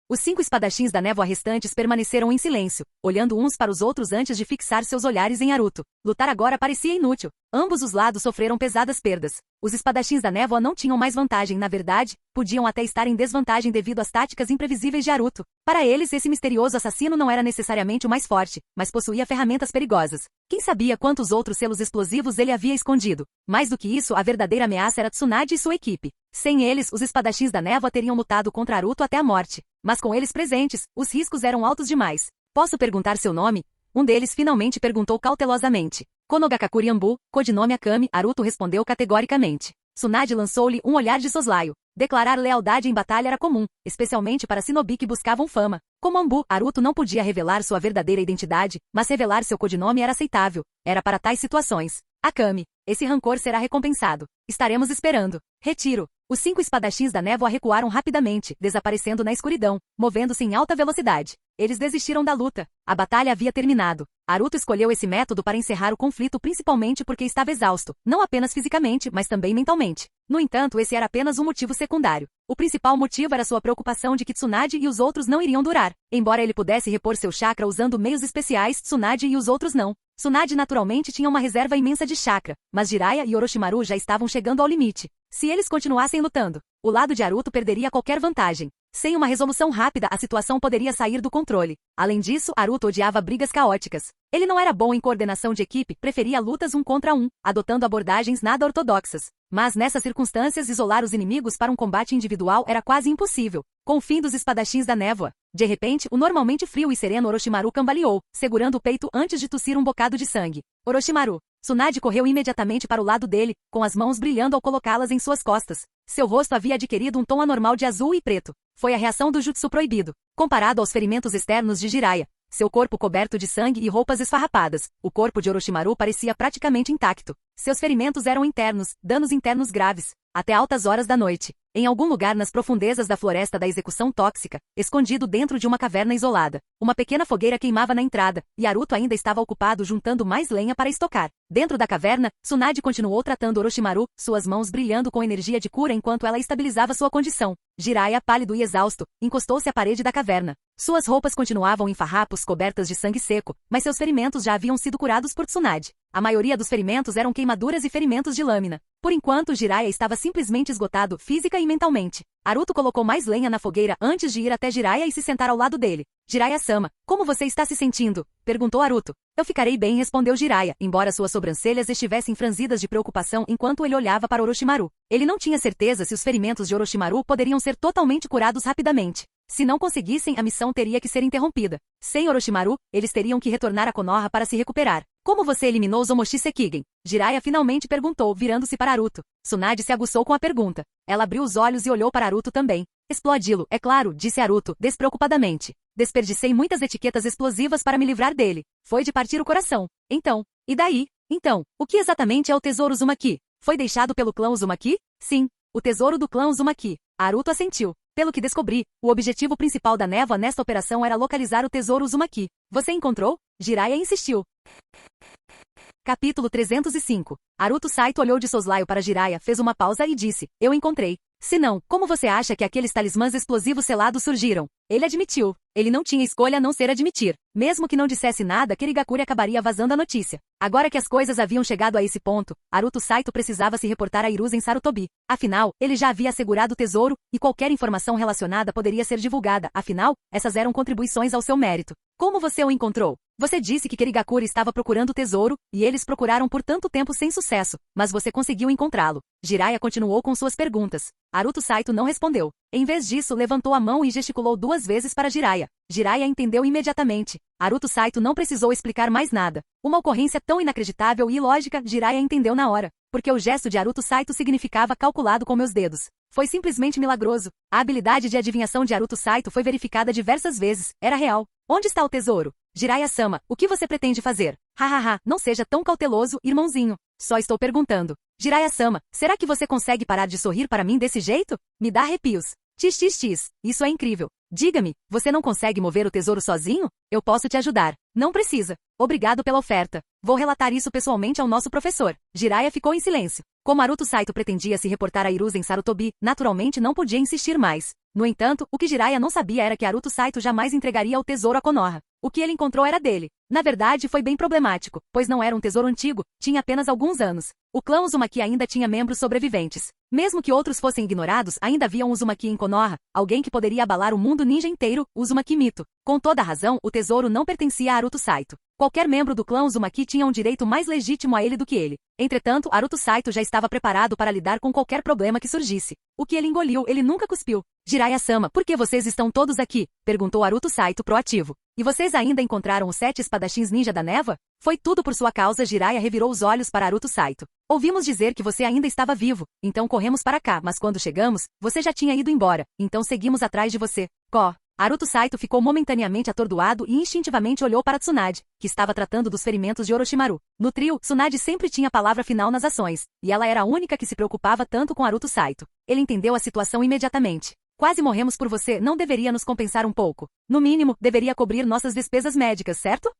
Os 5 espadachins da névoa restantes permaneceram em silêncio, olhando uns para os outros antes de fixar seus olhares em Naruto. Lutar agora parecia inútil. Ambos os lados sofreram pesadas perdas. Os espadachins da névoa não tinham mais vantagem, na verdade, podiam até estar em desvantagem devido às táticas imprevisíveis de Naruto. Para eles, esse misterioso assassino não era necessariamente o mais forte, mas possuía ferramentas perigosas. Quem sabia quantos outros selos explosivos ele havia escondido? Mais do que isso, a verdadeira ameaça era Tsunade e sua equipe. Sem eles, os espadachins da névoa teriam lutado contra Naruto até a morte. Mas com eles presentes, os riscos eram altos demais. Posso perguntar seu nome? Um deles finalmente perguntou cautelosamente. Konogakakuri Ambu, codinome Akami, Naruto respondeu categoricamente. Tsunade lançou-lhe um olhar de soslaio. Declarar lealdade em batalha era comum, especialmente para shinobi que buscavam fama. Como Ambu, Naruto não podia revelar sua verdadeira identidade, mas revelar seu codinome era aceitável. Era para tais situações. Akami, esse rancor será recompensado. Estaremos esperando. Retiro. Os 5 espadachins da névoa recuaram rapidamente, desaparecendo na escuridão, movendo-se em alta velocidade. Eles desistiram da luta. A batalha havia terminado. Naruto escolheu esse método para encerrar o conflito principalmente porque estava exausto, não apenas fisicamente, mas também mentalmente. No entanto, esse era apenas um motivo secundário. O principal motivo era sua preocupação de que Tsunade e os outros não iriam durar. Embora ele pudesse repor seu chakra usando meios especiais, Tsunade e os outros não. Tsunade naturalmente tinha uma reserva imensa de chakra, mas Jiraiya e Orochimaru já estavam chegando ao limite. Se eles continuassem lutando, o lado de Naruto perderia qualquer vantagem. Sem uma resolução rápida, a situação poderia sair do controle. Além disso, Naruto odiava brigas caóticas. Ele não era bom em coordenação de equipe, preferia lutas 1 contra 1, adotando abordagens nada ortodoxas. Mas nessas circunstâncias, isolar os inimigos para um combate individual era quase impossível. Com o fim dos espadachins da névoa, de repente, o normalmente frio e sereno Orochimaru cambaleou, segurando o peito antes de tossir um bocado de sangue. Orochimaru. Tsunade correu imediatamente para o lado dele, com as mãos brilhando ao colocá-las em suas costas. Seu rosto havia adquirido um tom anormal de azul e preto. Foi a reação do jutsu proibido. Comparado aos ferimentos externos de Jiraiya, seu corpo coberto de sangue e roupas esfarrapadas, o corpo de Orochimaru parecia praticamente intacto. Seus ferimentos eram internos, danos internos graves, até altas horas da noite. Em algum lugar nas profundezas da floresta da execução tóxica, escondido dentro de uma caverna isolada, uma pequena fogueira queimava na entrada, e Naruto ainda estava ocupado juntando mais lenha para estocar. Dentro da caverna, Tsunade continuou tratando Orochimaru, suas mãos brilhando com energia de cura enquanto ela estabilizava sua condição. Jiraiya, pálido e exausto, encostou-se à parede da caverna. Suas roupas continuavam em farrapos cobertas de sangue seco, mas seus ferimentos já haviam sido curados por Tsunade. A maioria dos ferimentos eram queimaduras e ferimentos de lâmina. Por enquanto, Jiraiya estava simplesmente esgotado física e mentalmente. Naruto colocou mais lenha na fogueira antes de ir até Jiraiya e se sentar ao lado dele. Jiraiya-sama, como você está se sentindo? Perguntou Naruto. Eu ficarei bem, respondeu Jiraiya, embora suas sobrancelhas estivessem franzidas de preocupação enquanto ele olhava para Orochimaru. Ele não tinha certeza se os ferimentos de Orochimaru poderiam ser totalmente curados rapidamente. Se não conseguissem, a missão teria que ser interrompida. Sem Orochimaru, eles teriam que retornar a Konoha para se recuperar. Como você eliminou Zomoshi Sekigen? Jiraiya finalmente perguntou, virando-se para Naruto. Tsunade se aguçou com a pergunta. Ela abriu os olhos e olhou para Naruto também. Explodi-lo, é claro, disse Naruto, despreocupadamente. Desperdicei muitas etiquetas explosivas para me livrar dele. Foi de partir o coração. Então, e daí? Então, o que exatamente é o tesouro Uzumaki? Foi deixado pelo clã Uzumaki? Sim, o tesouro do clã Uzumaki. Naruto assentiu. Pelo que descobri, o objetivo principal da névoa nesta operação era localizar o tesouro Uzumaki. Você encontrou? Jiraiya insistiu. Capítulo 305. Naruto Saito olhou de soslaio para Jiraiya, fez uma pausa e disse, eu encontrei. Se não, como você acha que aqueles talismãs explosivos selados surgiram? Ele admitiu. Ele não tinha escolha a não ser admitir. Mesmo que não dissesse nada, Kirigakure acabaria vazando a notícia. Agora que as coisas haviam chegado a esse ponto, Naruto Saito precisava se reportar a Hiruzen Sarutobi. Afinal, ele já havia assegurado o tesouro, e qualquer informação relacionada poderia ser divulgada. Afinal, essas eram contribuições ao seu mérito. Como você o encontrou? Você disse que Kirigakure estava procurando o tesouro, e eles procuraram por tanto tempo sem sucesso, mas você conseguiu encontrá-lo. Jiraiya continuou com suas perguntas. Naruto Saito não respondeu. Em vez disso, levantou a mão e gesticulou 2 vezes para Jiraiya. Jiraiya entendeu imediatamente. Naruto Saito não precisou explicar mais nada. Uma ocorrência tão inacreditável e ilógica, Jiraiya entendeu na hora. Porque o gesto de Naruto Saito significava calculado com meus dedos. Foi simplesmente milagroso. A habilidade de adivinhação de Naruto Saito foi verificada diversas vezes. Era real. Onde está o tesouro? Jiraiya-sama, o que você pretende fazer? Hahaha, não seja tão cauteloso, irmãozinho. Só estou perguntando. Jiraiya-sama, será que você consegue parar de sorrir para mim desse jeito? Me dá arrepios. Tis. Isso é incrível. Diga-me, você não consegue mover o tesouro sozinho? Eu posso te ajudar. Não precisa. Obrigado pela oferta. Vou relatar isso pessoalmente ao nosso professor. Jiraiya ficou em silêncio. Como Naruto Saito pretendia se reportar a Hiruzen Sarutobi, naturalmente não podia insistir mais. No entanto, o que Jiraiya não sabia era que Naruto Saito jamais entregaria o tesouro a Konoha. O que ele encontrou era dele. Na verdade, foi bem problemático, pois não era um tesouro antigo, tinha apenas alguns anos. O clã Uzumaki ainda tinha membros sobreviventes. Mesmo que outros fossem ignorados, ainda havia um Uzumaki em Konoha, alguém que poderia abalar o mundo ninja inteiro, o Uzumaki Mito. Com toda a razão, o tesouro não pertencia a Naruto Saito. Qualquer membro do clã Uzumaki tinha um direito mais legítimo a ele do que ele. Entretanto, Naruto Saito já estava preparado para lidar com qualquer problema que surgisse. O que ele engoliu, ele nunca cuspiu. Jiraiya-sama, por que vocês estão todos aqui? Perguntou Naruto Saito proativo. E vocês ainda encontraram os 7 espadachins ninja da névoa? Foi tudo por sua causa. Jiraiya revirou os olhos para Naruto Saito. Ouvimos dizer que você ainda estava vivo, então corremos para cá, mas quando chegamos, você já tinha ido embora, então seguimos atrás de você. Naruto Saito ficou momentaneamente atordoado e instintivamente olhou para Tsunade, que estava tratando dos ferimentos de Orochimaru. No trio, Tsunade sempre tinha a palavra final nas ações, e ela era a única que se preocupava tanto com Naruto Saito. Ele entendeu a situação imediatamente. Quase morremos por você, não deveria nos compensar um pouco? No mínimo, deveria cobrir nossas despesas médicas, certo?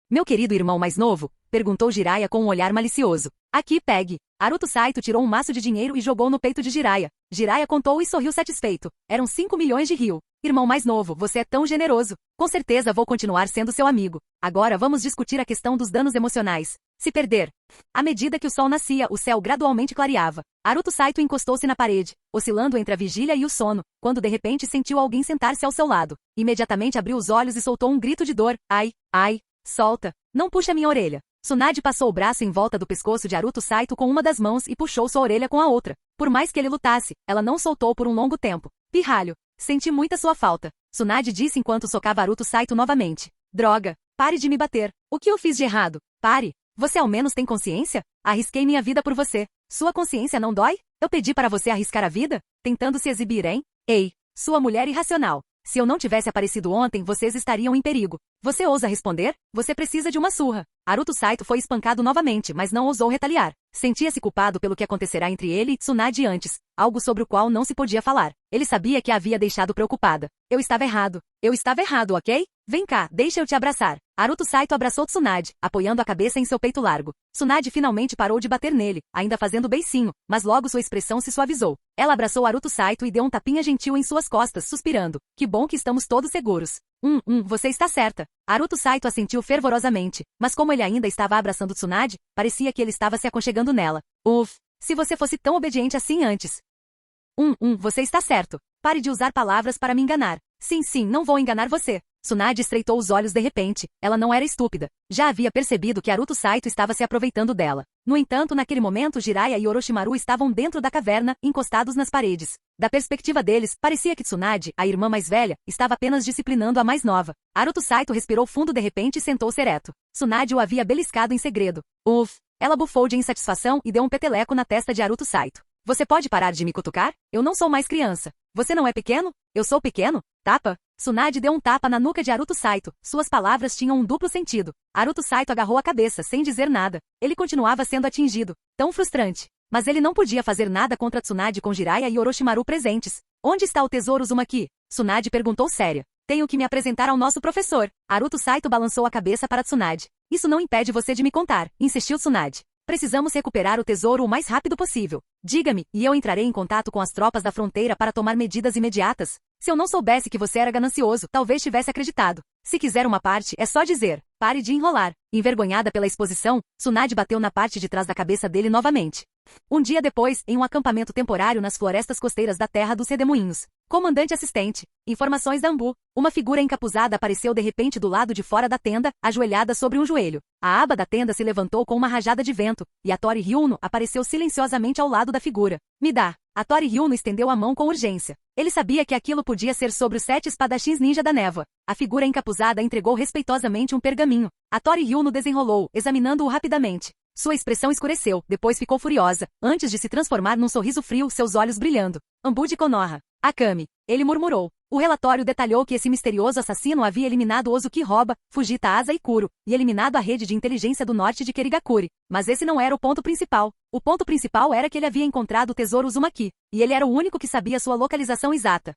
Meu querido irmão mais novo? Perguntou Jiraiya com um olhar malicioso. Aqui, pegue. Naruto Saito tirou um maço de dinheiro e jogou no peito de Jiraiya. Jiraiya contou e sorriu satisfeito. Eram 5 milhões de ryu. Irmão mais novo, você é tão generoso. Com certeza vou continuar sendo seu amigo. Agora vamos discutir a questão dos danos emocionais. Se perder. À medida que o sol nascia, o céu gradualmente clareava. Naruto Saito encostou-se na parede, oscilando entre a vigília e o sono, quando de repente sentiu alguém sentar-se ao seu lado. Imediatamente abriu os olhos e soltou um grito de dor. Ai, solta. Não puxa minha orelha. Tsunade passou o braço em volta do pescoço de Naruto Saito com uma das mãos e puxou sua orelha com a outra. Por mais que ele lutasse, ela não soltou por um longo tempo. Pirralho. Senti muita sua falta. Tsunade disse enquanto socava Naruto Saito novamente. Droga. Pare de me bater. O que eu fiz de errado? Pare. Você ao menos tem consciência? Arrisquei minha vida por você. Sua consciência não dói? Eu pedi para você arriscar a vida? Tentando se exibir, hein? Ei, sua mulher irracional. Se eu não tivesse aparecido ontem, vocês estariam em perigo. Você ousa responder? Você precisa de uma surra. Naruto Saito foi espancado novamente, mas não ousou retaliar. Sentia-se culpado pelo que acontecerá entre ele e Tsunade antes, algo sobre o qual não se podia falar. Ele sabia que a havia deixado preocupada. Eu estava errado, ok? Vem cá, deixa eu te abraçar. Naruto Saito abraçou Tsunade, apoiando a cabeça em seu peito largo. Tsunade finalmente parou de bater nele, ainda fazendo beicinho, mas logo sua expressão se suavizou. Ela abraçou Naruto Saito e deu um tapinha gentil em suas costas, suspirando. Que bom que estamos todos seguros. Você está certa. Naruto Saito assentiu fervorosamente, mas como ele ainda estava abraçando Tsunade, parecia que ele estava se aconchegando nela. Se você fosse tão obediente assim antes. Você está certo. Pare de usar palavras para me enganar. Sim, não vou enganar você. Tsunade estreitou os olhos de repente. Ela não era estúpida. Já havia percebido que Aruto Saito estava se aproveitando dela. No entanto, naquele momento Jiraiya e Orochimaru estavam dentro da caverna, encostados nas paredes. Da perspectiva deles, parecia que Tsunade, a irmã mais velha, estava apenas disciplinando a mais nova. Aruto Saito respirou fundo de repente e sentou-se ereto. Tsunade o havia beliscado em segredo. Uff! Ela bufou de insatisfação e deu um peteleco na testa de Aruto Saito. Você pode parar de me cutucar? Eu não sou mais criança. Você não é pequeno? Eu sou pequeno? Tapa? Tsunade deu um tapa na nuca de Aruto Saito. Suas palavras tinham um duplo sentido. Aruto Saito agarrou a cabeça, sem dizer nada. Ele continuava sendo atingido. Tão frustrante. Mas ele não podia fazer nada contra Tsunade com Jiraiya e Orochimaru presentes. Onde está o tesouro Uzumaki? Tsunade perguntou séria. Tenho que me apresentar ao nosso professor. Aruto Saito balançou a cabeça para Tsunade. Isso não impede você de me contar, insistiu Tsunade. Precisamos recuperar o tesouro o mais rápido possível. Diga-me, e eu entrarei em contato com as tropas da fronteira para tomar medidas imediatas. Se eu não soubesse que você era ganancioso, talvez tivesse acreditado. Se quiser uma parte, é só dizer. Pare de enrolar. Envergonhada pela exposição, Tsunade bateu na parte de trás da cabeça dele novamente. Um dia depois, em um acampamento temporário nas florestas costeiras da terra dos Redemoinhos. Comandante assistente. Informações da Anbu. Uma figura encapuzada apareceu de repente do lado de fora da tenda, ajoelhada sobre um joelho. A aba da tenda se levantou com uma rajada de vento, e a Tori Ryuno apareceu silenciosamente ao lado da figura. Me dá. A Tori Ryuno estendeu a mão com urgência. Ele sabia que aquilo podia ser sobre os 7 espadachins ninja da névoa. A figura encapuzada entregou respeitosamente um pergaminho. A Tori Ryuno desenrolou, examinando-o rapidamente. Sua expressão escureceu, depois ficou furiosa, antes de se transformar num sorriso frio, seus olhos brilhando. Anbu de Konoha. Akame. Ele murmurou. O relatório detalhou que esse misterioso assassino havia eliminado Ozuki Roba, Fujita Asa e Kuro, e eliminado a rede de inteligência do norte de Kerigakuri. Mas esse não era o ponto principal. O ponto principal era que ele havia encontrado o tesouro Uzumaki, e ele era o único que sabia sua localização exata.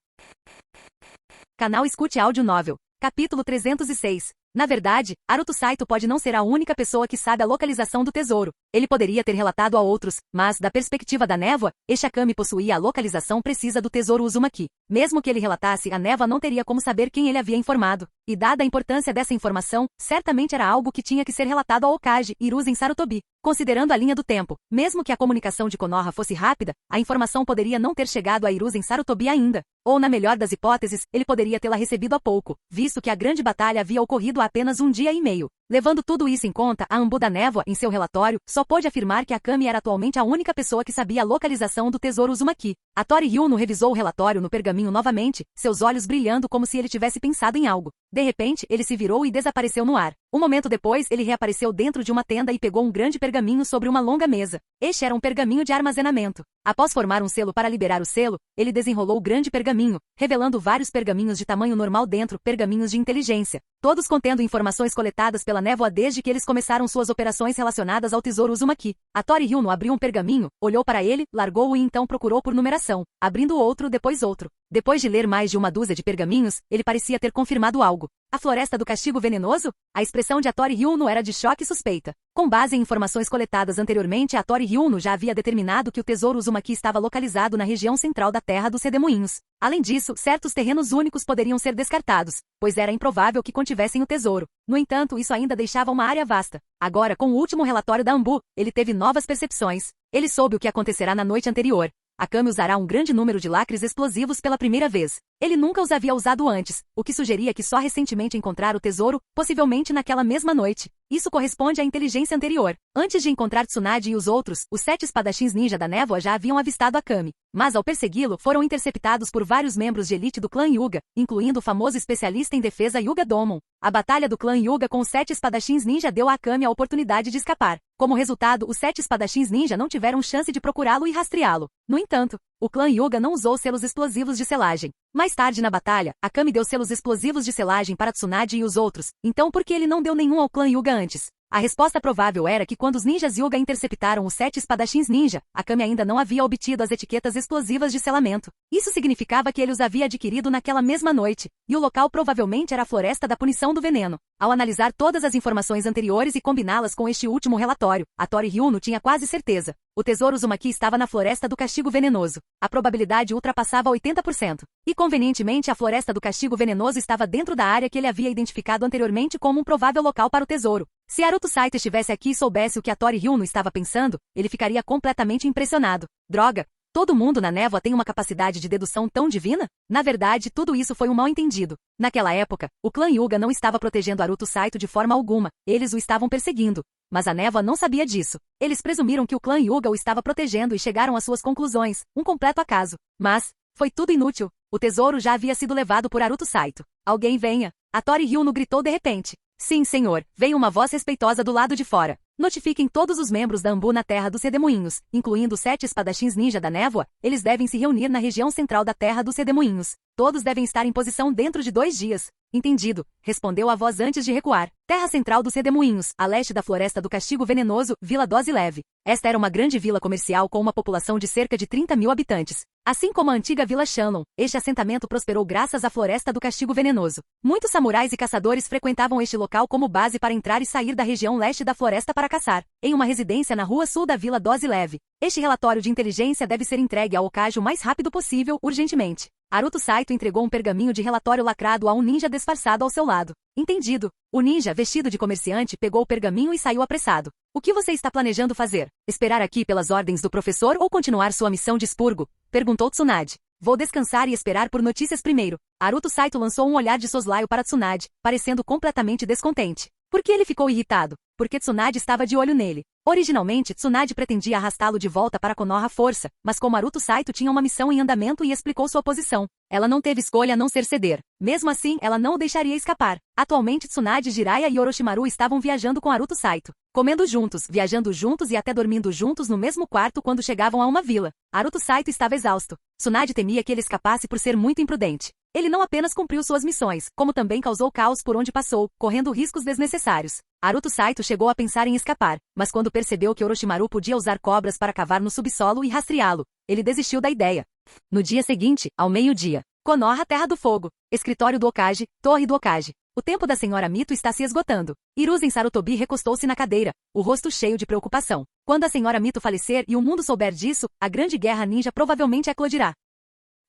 Canal Escute Áudio Novel. Capítulo 306. Na verdade, Aruto Saito pode não ser a única pessoa que sabe a localização do tesouro. Ele poderia ter relatado a outros, mas, da perspectiva da névoa, este Akame possuía a localização precisa do tesouro Uzumaki. Mesmo que ele relatasse, a névoa não teria como saber quem ele havia informado. E dada a importância dessa informação, certamente era algo que tinha que ser relatado ao Hokage, Hiruzen Sarutobi. Considerando a linha do tempo, mesmo que a comunicação de Konoha fosse rápida, a informação poderia não ter chegado a Hiruzen Sarutobi ainda. Ou, na melhor das hipóteses, ele poderia tê-la recebido há pouco, visto que a grande batalha havia ocorrido há apenas um dia e meio. Levando tudo isso em conta, a Anbu da Névoa, em seu relatório, só pôde afirmar que Akame era atualmente a única pessoa que sabia a localização do tesouro Uzumaki. A Tori Ryuno revisou o relatório no pergaminho novamente, seus olhos brilhando como se ele tivesse pensado em algo. De repente, ele se virou e desapareceu no ar. Um momento depois, ele reapareceu dentro de uma tenda e pegou um grande pergaminho sobre uma longa mesa. Este era um pergaminho de armazenamento. Após formar um selo para liberar o selo, ele desenrolou o grande pergaminho, revelando vários pergaminhos de tamanho normal dentro, pergaminhos de inteligência, todos contendo informações coletadas pela névoa desde que eles começaram suas operações relacionadas ao tesouro Uzumaki. A Tori Ryuno abriu um pergaminho, olhou para ele, largou-o e então procurou por numeração, abrindo outro depois outro. Depois de ler mais de uma dúzia de pergaminhos, ele parecia ter confirmado algo. A Floresta do Castigo Venenoso? A expressão de Tori Ryuno era de choque e suspeita. Com base em informações coletadas anteriormente, a Tori Ryuno já havia determinado que o tesouro Uzumaki estava localizado na região central da terra dos Redemoinhos. Além disso, certos terrenos únicos poderiam ser descartados, pois era improvável que contivessem o tesouro. No entanto, isso ainda deixava uma área vasta. Agora, com o último relatório da Anbu, ele teve novas percepções. Ele soube o que acontecerá na noite anterior. Akame usará um grande número de lacres explosivos pela primeira vez. Ele nunca os havia usado antes, o que sugeria que só recentemente encontrara o tesouro, possivelmente naquela mesma noite. Isso corresponde à inteligência anterior. Antes de encontrar Tsunade e os outros, os 7 espadachins ninja da névoa já haviam avistado Akame. Mas ao persegui-lo, foram interceptados por vários membros de elite do clã Hyuga, incluindo o famoso especialista em defesa Hyuga Domon. A batalha do clã Hyuga com os 7 espadachins ninja deu a Akame a oportunidade de escapar. Como resultado, os 7 espadachins ninja não tiveram chance de procurá-lo e rastreá-lo. No entanto, o clã Hyuga não usou selos explosivos de selagem. Mais tarde na batalha, Akame deu selos explosivos de selagem para Tsunade e os outros, então por que ele não deu nenhum ao clã Hyuga antes? A resposta provável era que quando os ninjas Hyuga interceptaram os 7 espadachins ninja, Akame ainda não havia obtido as etiquetas explosivas de selamento. Isso significava que ele os havia adquirido naquela mesma noite, e o local provavelmente era a Floresta da Punição do Veneno. Ao analisar todas as informações anteriores e combiná-las com este último relatório, a Tori Ryuno tinha quase certeza. O tesouro Uzumaki estava na Floresta do Castigo Venenoso. A probabilidade ultrapassava 80%. E convenientemente a Floresta do Castigo Venenoso estava dentro da área que ele havia identificado anteriormente como um provável local para o tesouro. Se Aruto Saito estivesse aqui e soubesse o que a Tori Ryuno estava pensando, ele ficaria completamente impressionado. Droga! Todo mundo na névoa tem uma capacidade de dedução tão divina? Na verdade, tudo isso foi um mal-entendido. Naquela época, o clã Hyuga não estava protegendo Aruto Saito de forma alguma, eles o estavam perseguindo. Mas a névoa não sabia disso. Eles presumiram que o clã Hyuga o estava protegendo e chegaram às suas conclusões, um completo acaso. Mas, foi tudo inútil. O tesouro já havia sido levado por Aruto Saito. Alguém venha. A Tori Hyuno gritou de repente. Sim, senhor, veio uma voz respeitosa do lado de fora. Notifiquem todos os membros da Anbu na Terra dos Redemoinhos, incluindo os 7 espadachins ninja da névoa, eles devem se reunir na região central da Terra dos Redemoinhos. Todos devem estar em posição dentro de 2 dias. Entendido, respondeu a voz antes de recuar. Terra central dos Redemoinhos, a leste da Floresta do Castigo Venenoso, Vila Dose Leve. Esta era uma grande vila comercial com uma população de cerca de 30.000 habitantes. Assim como a antiga Vila Shannon, este assentamento prosperou graças à Floresta do Castigo Venenoso. Muitos samurais e caçadores frequentavam este local como base para entrar e sair da região leste da floresta para caçar, em uma residência na rua sul da Vila Dose Leve. Este relatório de inteligência deve ser entregue ao Okage o mais rápido possível, urgentemente. Aruto Saito entregou um pergaminho de relatório lacrado a um ninja disfarçado ao seu lado. Entendido. O ninja, vestido de comerciante, pegou o pergaminho e saiu apressado. O que você está planejando fazer? Esperar aqui pelas ordens do professor ou continuar sua missão de expurgo? Perguntou Tsunade. Vou descansar e esperar por notícias primeiro. Aruto Saito lançou um olhar de soslaio para Tsunade, parecendo completamente descontente. Por que ele ficou irritado? Porque Tsunade estava de olho nele. Originalmente, Tsunade pretendia arrastá-lo de volta para Konoha à força, mas como Aruto Saito tinha uma missão em andamento e explicou sua posição, ela não teve escolha a não ser ceder. Mesmo assim, ela não o deixaria escapar. Atualmente, Tsunade, Jiraiya e Orochimaru estavam viajando com Aruto Saito, comendo juntos, viajando juntos e até dormindo juntos no mesmo quarto quando chegavam a uma vila. Aruto Saito estava exausto. Tsunade temia que ele escapasse por ser muito imprudente. Ele não apenas cumpriu suas missões, como também causou caos por onde passou, correndo riscos desnecessários. Aruto Saito chegou a pensar em escapar, mas quando percebeu que Orochimaru podia usar cobras para cavar no subsolo e rastreá-lo, ele desistiu da ideia. No dia seguinte, ao meio-dia, Konoha, Terra do Fogo, escritório do Okage, Torre do Okage. O tempo da senhora Mito está se esgotando. Hiruzen Sarutobi recostou-se na cadeira, o rosto cheio de preocupação. Quando a senhora Mito falecer e o mundo souber disso, a grande guerra ninja provavelmente eclodirá.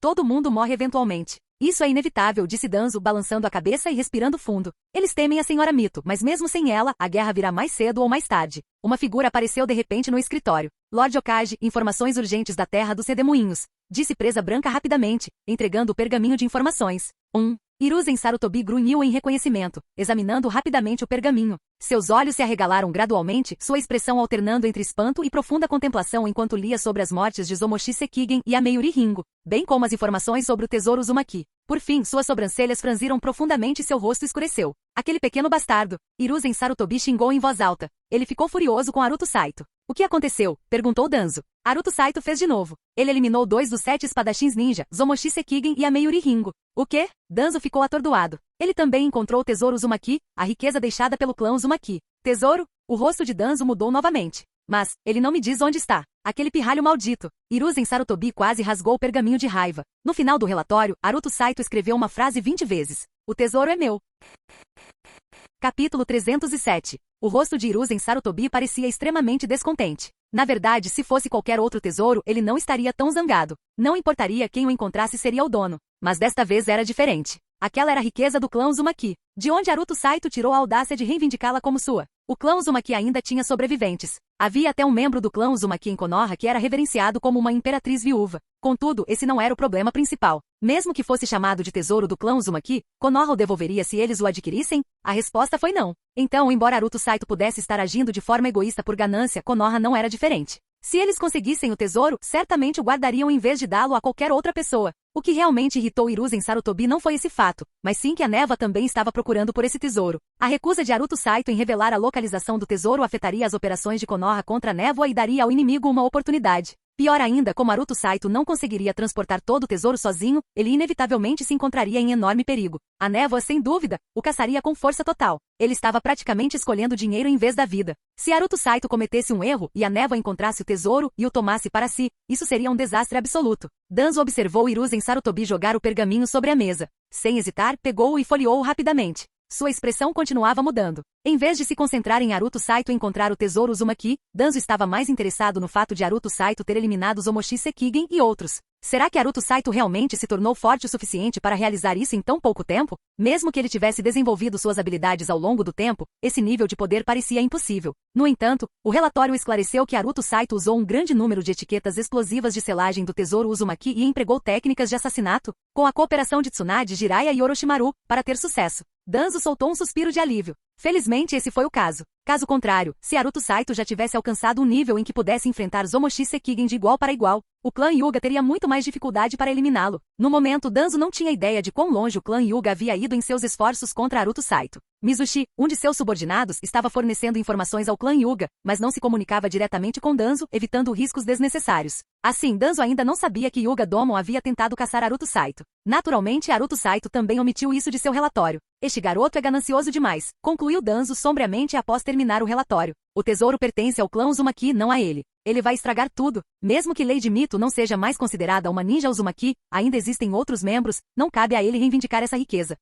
Todo mundo morre eventualmente. Isso é inevitável, disse Danzo, balançando a cabeça e respirando fundo. Eles temem a senhora Mito, mas mesmo sem ela, a guerra virá mais cedo ou mais tarde. Uma figura apareceu de repente no escritório. Lord Okage, informações urgentes da Terra dos Redemoinhos, disse Presa Branca rapidamente, entregando o pergaminho de informações. Hiruzen Sarutobi grunhiu em reconhecimento, examinando rapidamente o pergaminho. Seus olhos se arregalaram gradualmente, sua expressão alternando entre espanto e profunda contemplação enquanto lia sobre as mortes de Zomoshi Sekigen e Ameyuri Ringo, bem como as informações sobre o tesouro Uzumaki. Por fim, suas sobrancelhas franziram profundamente e seu rosto escureceu. Aquele pequeno bastardo! Hiruzen Sarutobi xingou em voz alta. Ele ficou furioso com Aruto Saito. O que aconteceu? Perguntou Danzo. Aruto Saito fez de novo. Ele eliminou 2 dos 7 espadachins ninja, Zomoshi Sekigen e Ameyuri Ringo. O quê? Danzo ficou atordoado. Ele também encontrou o tesouro Uzumaki, a riqueza deixada pelo clã Uzumaki. Tesouro? O rosto de Danzo mudou novamente. Mas, ele não me diz onde está. Aquele pirralho maldito. Hiruzen Sarutobi quase rasgou o pergaminho de raiva. No final do relatório, Aruto Saito escreveu uma frase 20 vezes. O tesouro é meu. Capítulo 307. O rosto de Hiruzen Sarutobi parecia extremamente descontente. Na verdade, se fosse qualquer outro tesouro, ele não estaria tão zangado. Não importaria quem o encontrasse seria o dono. Mas desta vez era diferente. Aquela era a riqueza do clã Uzumaki, de onde Aruto Saito tirou a audácia de reivindicá-la como sua. O clã Uzumaki ainda tinha sobreviventes. Havia até um membro do clã Uzumaki em Konoha que era reverenciado como uma imperatriz viúva. Contudo, esse não era o problema principal. Mesmo que fosse chamado de tesouro do clã Uzumaki, Konoha o devolveria se eles o adquirissem? A resposta foi não. Então, embora Aruto Saito pudesse estar agindo de forma egoísta por ganância, Konoha não era diferente. Se eles conseguissem o tesouro, certamente o guardariam em vez de dá-lo a qualquer outra pessoa. O que realmente irritou Hiruzen Sarutobi não foi esse fato, mas sim que a névoa também estava procurando por esse tesouro. A recusa de Aruto Saito em revelar a localização do tesouro afetaria as operações de Konoha contra a névoa e daria ao inimigo uma oportunidade. Pior ainda, como Aruto Saito não conseguiria transportar todo o tesouro sozinho, ele inevitavelmente se encontraria em enorme perigo. A névoa, sem dúvida, o caçaria com força total. Ele estava praticamente escolhendo dinheiro em vez da vida. Se Aruto Saito cometesse um erro e a névoa encontrasse o tesouro e o tomasse para si, isso seria um desastre absoluto. Danzo observou Hiruzen Sarutobi jogar o pergaminho sobre a mesa. Sem hesitar, pegou-o e folheou-o rapidamente. Sua expressão continuava mudando. Em vez de se concentrar em Aruto Saito encontrar o tesouro Uzumaki, Danzo estava mais interessado no fato de Aruto Saito ter eliminado Zomoshi Sekigen e outros. Será que Naruto Saito realmente se tornou forte o suficiente para realizar isso em tão pouco tempo? Mesmo que ele tivesse desenvolvido suas habilidades ao longo do tempo, esse nível de poder parecia impossível. No entanto, o relatório esclareceu que Naruto Saito usou um grande número de etiquetas explosivas de selagem do tesouro Uzumaki e empregou técnicas de assassinato, com a cooperação de Tsunade, Jiraiya e Orochimaru, para ter sucesso. Danzo soltou um suspiro de alívio. Felizmente esse foi o caso. Caso contrário, se Naruto Saito já tivesse alcançado um nível em que pudesse enfrentar Zomoshi Sekigen de igual para igual, o clã Hyuga teria muito mais dificuldade para eliminá-lo. No momento, Danzo não tinha ideia de quão longe o clã Hyuga havia ido em seus esforços contra Naruto Saito. Mizushi, um de seus subordinados, estava fornecendo informações ao clã Hyuga, mas não se comunicava diretamente com Danzo, evitando riscos desnecessários. Assim, Danzo ainda não sabia que Hyuga Domon havia tentado caçar Naruto Saito. Naturalmente, Naruto Saito também omitiu isso de seu relatório. Este garoto é ganancioso demais, concluiu Danzo sombriamente após terminar o relatório. O tesouro pertence ao clã Uzumaki, não a ele. Ele vai estragar tudo. Mesmo que Lady Mito não seja mais considerada uma ninja Uzumaki, ainda existem outros membros, não cabe a ele reivindicar essa riqueza.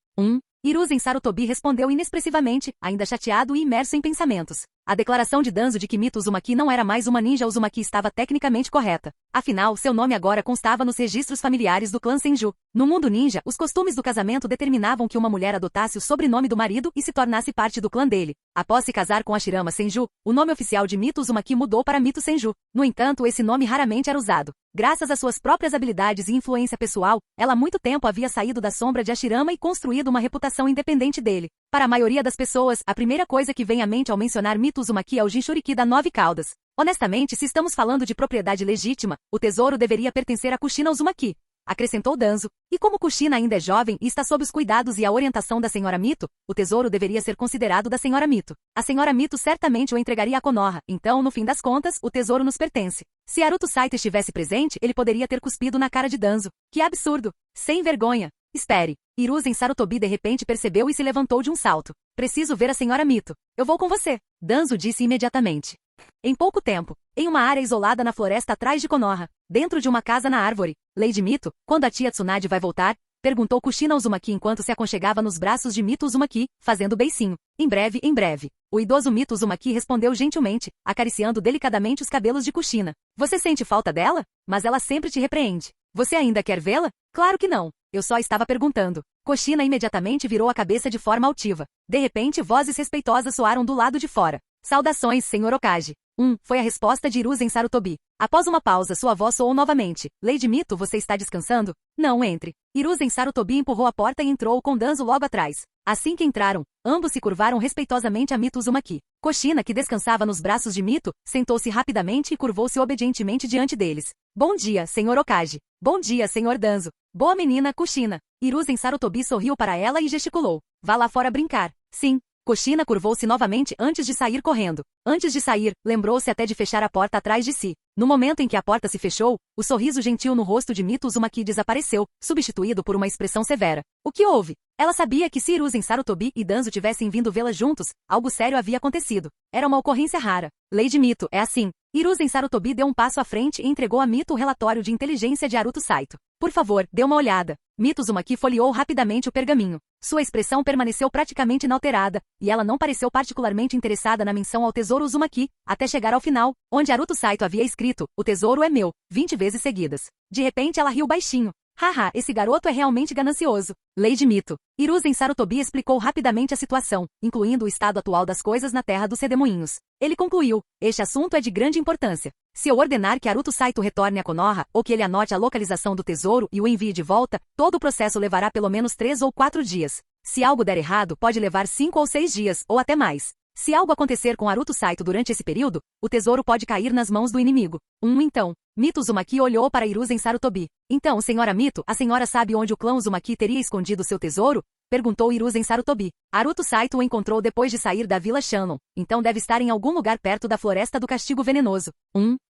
Hiruzen Sarutobi respondeu inexpressivamente, ainda chateado e imerso em pensamentos. A declaração de Danzo de que Mito Uzumaki não era mais uma ninja Uzumaki estava tecnicamente correta. Afinal, seu nome agora constava nos registros familiares do clã Senju. No mundo ninja, os costumes do casamento determinavam que uma mulher adotasse o sobrenome do marido e se tornasse parte do clã dele. Após se casar com Hashirama Senju, o nome oficial de Mito Uzumaki mudou para Mito Senju. No entanto, esse nome raramente era usado. Graças às suas próprias habilidades e influência pessoal, ela há muito tempo havia saído da sombra de Hashirama e construído uma reputação independente dele. Para a maioria das pessoas, a primeira coisa que vem à mente ao mencionar Mito Uzumaki é o Jinchuriki da 9 caudas. Honestamente, se estamos falando de propriedade legítima, o tesouro deveria pertencer a Kushina Uzumaki, acrescentou Danzo. E como Kushina ainda é jovem e está sob os cuidados e a orientação da Senhora Mito, o tesouro deveria ser considerado da Senhora Mito. A Senhora Mito certamente o entregaria a Konoha, então, no fim das contas, o tesouro nos pertence. Se Naruto Saito estivesse presente, ele poderia ter cuspido na cara de Danzo. Que absurdo! Sem vergonha! Espere. Hiruzen Sarutobi de repente percebeu e se levantou de um salto. Preciso ver a Senhora Mito. Eu vou com você. Danzo disse imediatamente. Em pouco tempo, em uma área isolada na floresta atrás de Konoha, dentro de uma casa na árvore, Lady Mito, quando a tia Tsunade vai voltar? Perguntou Kushina Uzumaki enquanto se aconchegava nos braços de Mito Uzumaki, fazendo beicinho. Em breve, em breve. O idoso Mito Uzumaki respondeu gentilmente, acariciando delicadamente os cabelos de Kushina. Você sente falta dela? Mas ela sempre te repreende. Você ainda quer vê-la? Claro que não. Eu só estava perguntando. Kushina imediatamente virou a cabeça de forma altiva. De repente, vozes respeitosas soaram do lado de fora. Saudações, Sr. Okage. Foi a resposta de Hiruzen Sarutobi. Após uma pausa, sua voz soou novamente. Lady Mito, você está descansando? Não, entre. Hiruzen Sarutobi empurrou a porta e entrou com Danzo logo atrás. Assim que entraram, ambos se curvaram respeitosamente a Mito Uzumaki. Kushina, que descansava nos braços de Mito, sentou-se rapidamente e curvou-se obedientemente diante deles. Bom dia, Sr. Okage. Bom dia, Sr. Danzo. Boa menina, Kushina. Hiruzen Sarutobi sorriu para ela e gesticulou. Vá lá fora brincar. Sim. Kushina curvou-se novamente antes de sair correndo. Antes de sair, lembrou-se até de fechar a porta atrás de si. No momento em que a porta se fechou, o sorriso gentil no rosto de Mito Uzumaki desapareceu, substituído por uma expressão severa. O que houve? Ela sabia que se Hiruzen Sarutobi e Danzo tivessem vindo vê-la juntos, algo sério havia acontecido. Era uma ocorrência rara. Lady Mito, é assim. Hiruzen Sarutobi deu um passo à frente e entregou a Mito o relatório de inteligência de Naruto Saito. Por favor, dê uma olhada. Mito Uzumaki folheou rapidamente o pergaminho. Sua expressão permaneceu praticamente inalterada, e ela não pareceu particularmente interessada na menção ao tesouro Uzumaki, até chegar ao final, onde Naruto Saito havia escrito, o tesouro é meu, 20 vezes seguidas. De repente ela riu baixinho. Haha, esse garoto é realmente ganancioso. Lady Mito. Hiruzen Sarutobi explicou rapidamente a situação, incluindo o estado atual das coisas na Terra dos Redemoinhos. Ele concluiu, este assunto é de grande importância. Se eu ordenar que Naruto Saito retorne a Konoha, ou que ele anote a localização do tesouro e o envie de volta, todo o processo levará pelo menos 3 ou 4 dias. Se algo der errado, pode levar 5 ou 6 dias, ou até mais. Se algo acontecer com Naruto Saito durante esse período, o tesouro pode cair nas mãos do inimigo. Então. Mito Uzumaki olhou para Hiruzen Sarutobi. Então, senhora Mito, a senhora sabe onde o clã Uzumaki teria escondido seu tesouro? Perguntou Hiruzen Sarutobi. Naruto Saito o encontrou depois de sair da Vila Shannon. Então deve estar em algum lugar perto da Floresta do Castigo Venenoso.